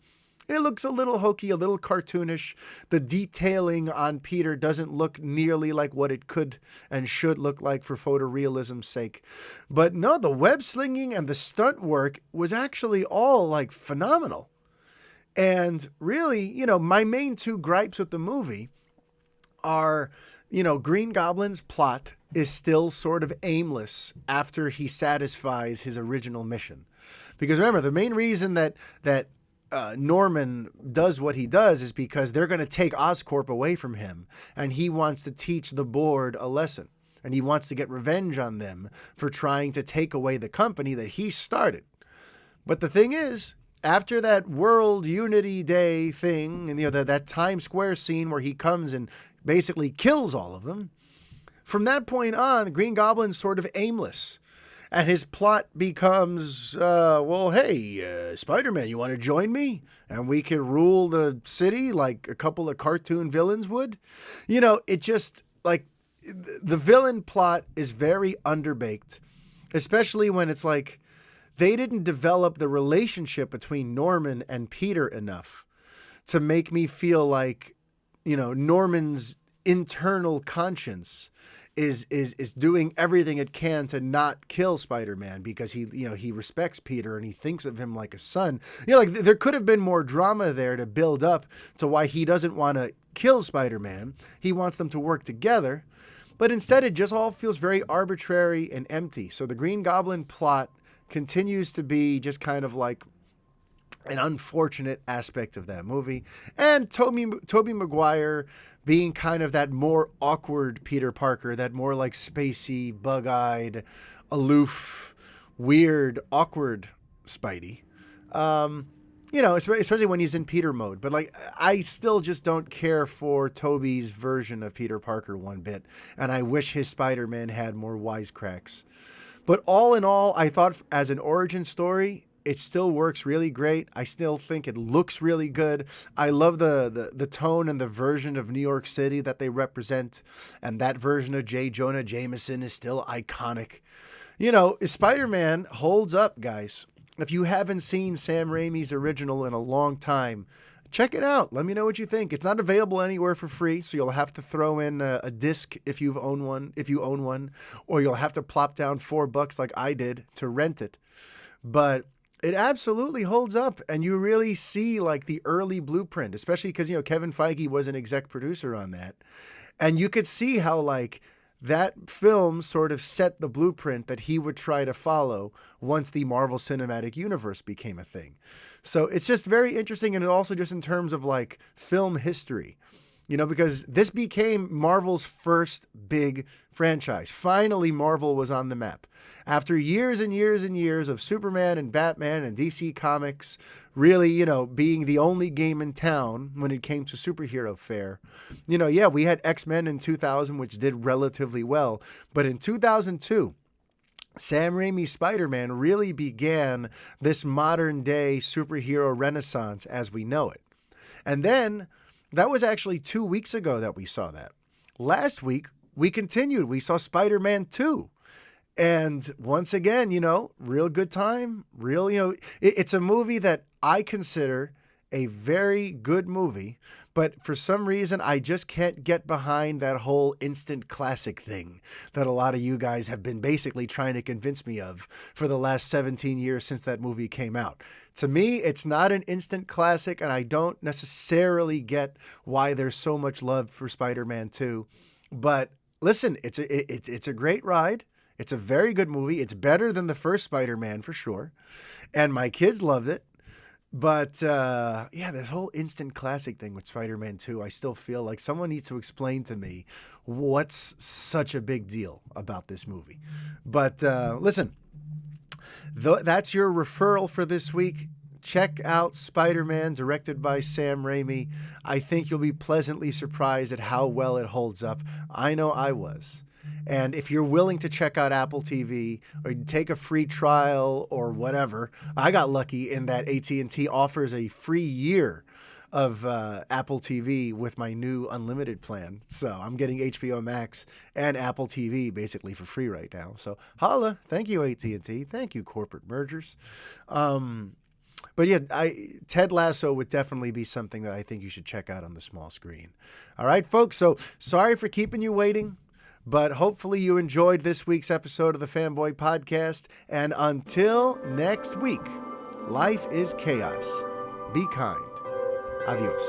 it looks a little hokey, a little cartoonish. The detailing on Peter doesn't look nearly like what it could and should look like for photorealism's sake. But no, the web slinging and the stunt work was actually all phenomenal. And really, my main two gripes with the movie are, Green Goblin's plot is still sort of aimless after he satisfies his original mission. Because remember, the main reason that Norman does what he does is because they're going to take Oscorp away from him, and he wants to teach the board a lesson, and he wants to get revenge on them for trying to take away the company that he started. But the thing is, after that World Unity Day thing, and that Times Square scene where he comes and basically kills all of them, from that point on, Green Goblin's sort of aimless. And his plot becomes, hey, Spider-Man, you want to join me? And we can rule the city like a couple of cartoon villains would? It just, the villain plot is very underbaked, especially when it's they didn't develop the relationship between Norman and Peter enough to make me feel Norman's internal conscience is doing everything it can to not kill Spider-Man because he respects Peter and he thinks of him like a son. There could have been more drama there to build up to why he doesn't want to kill Spider-Man. He wants them to work together. But instead, it just all feels very arbitrary and empty. So the Green Goblin plot continues to be just kind of like an unfortunate aspect of that movie. And Tobey Maguire being kind of that more awkward Peter Parker, that more like spacey, bug-eyed, aloof, weird, awkward Spidey. Especially when he's in Peter mode. But like, I still just don't care for Tobey's version of Peter Parker one bit. And I wish his Spider-Man had more wisecracks. But all in all, I thought as an origin story, it still works really great. I still think it looks really good. I love the tone and the version of New York City that they represent. And that version of J. Jonah Jameson is still iconic. Spider-Man holds up, guys. If you haven't seen Sam Raimi's original in a long time, check it out. Let me know what you think. It's not available anywhere for free, so you'll have to throw in a disc if you own one, or you'll have to plop down $4 like I did to rent it. But it absolutely holds up, and you really see like the early blueprint, especially because, Kevin Feige was an exec producer on that. And you could see how like that film sort of set the blueprint that he would try to follow once the Marvel Cinematic Universe became a thing. So it's just very interesting. And also just in terms of like film history, because this became Marvel's first big franchise. Finally, Marvel was on the map. After years and years and years of Superman and Batman and DC Comics really, being the only game in town when it came to superhero fare. We had X-Men in 2000, which did relatively well. But in 2002, Sam Raimi's Spider-Man really began this modern day superhero renaissance as we know it. And then that was actually 2 weeks ago that we saw that. Last week, we continued. We saw Spider-Man 2. And once again, real good time. It's a movie that I consider a very good movie. But for some reason, I just can't get behind that whole instant classic thing that a lot of you guys have been basically trying to convince me of for the last 17 years since that movie came out. To me, it's not an instant classic, and I don't necessarily get why there's so much love for Spider-Man 2. But listen, it's a great ride. It's a very good movie. It's better than the first Spider-Man for sure. And my kids loved it. But this whole instant classic thing with Spider-Man 2, I still feel like someone needs to explain to me what's such a big deal about this movie. But listen, that's your referral for this week. Check out Spider-Man, directed by Sam Raimi. I think you'll be pleasantly surprised at how well it holds up. I know I was. And if you're willing to check out Apple TV or take a free trial or whatever, I got lucky in that AT&T offers a free year of Apple TV with my new unlimited plan. So I'm getting HBO Max and Apple TV basically for free right now. So holla. Thank you, AT&T. Thank you, corporate mergers. But yeah, Ted Lasso would definitely be something that I think you should check out on the small screen. All right, folks. So sorry for keeping you waiting. But hopefully you enjoyed this week's episode of the Fanboy Podcast. And until next week, life is chaos. Be kind. Adios.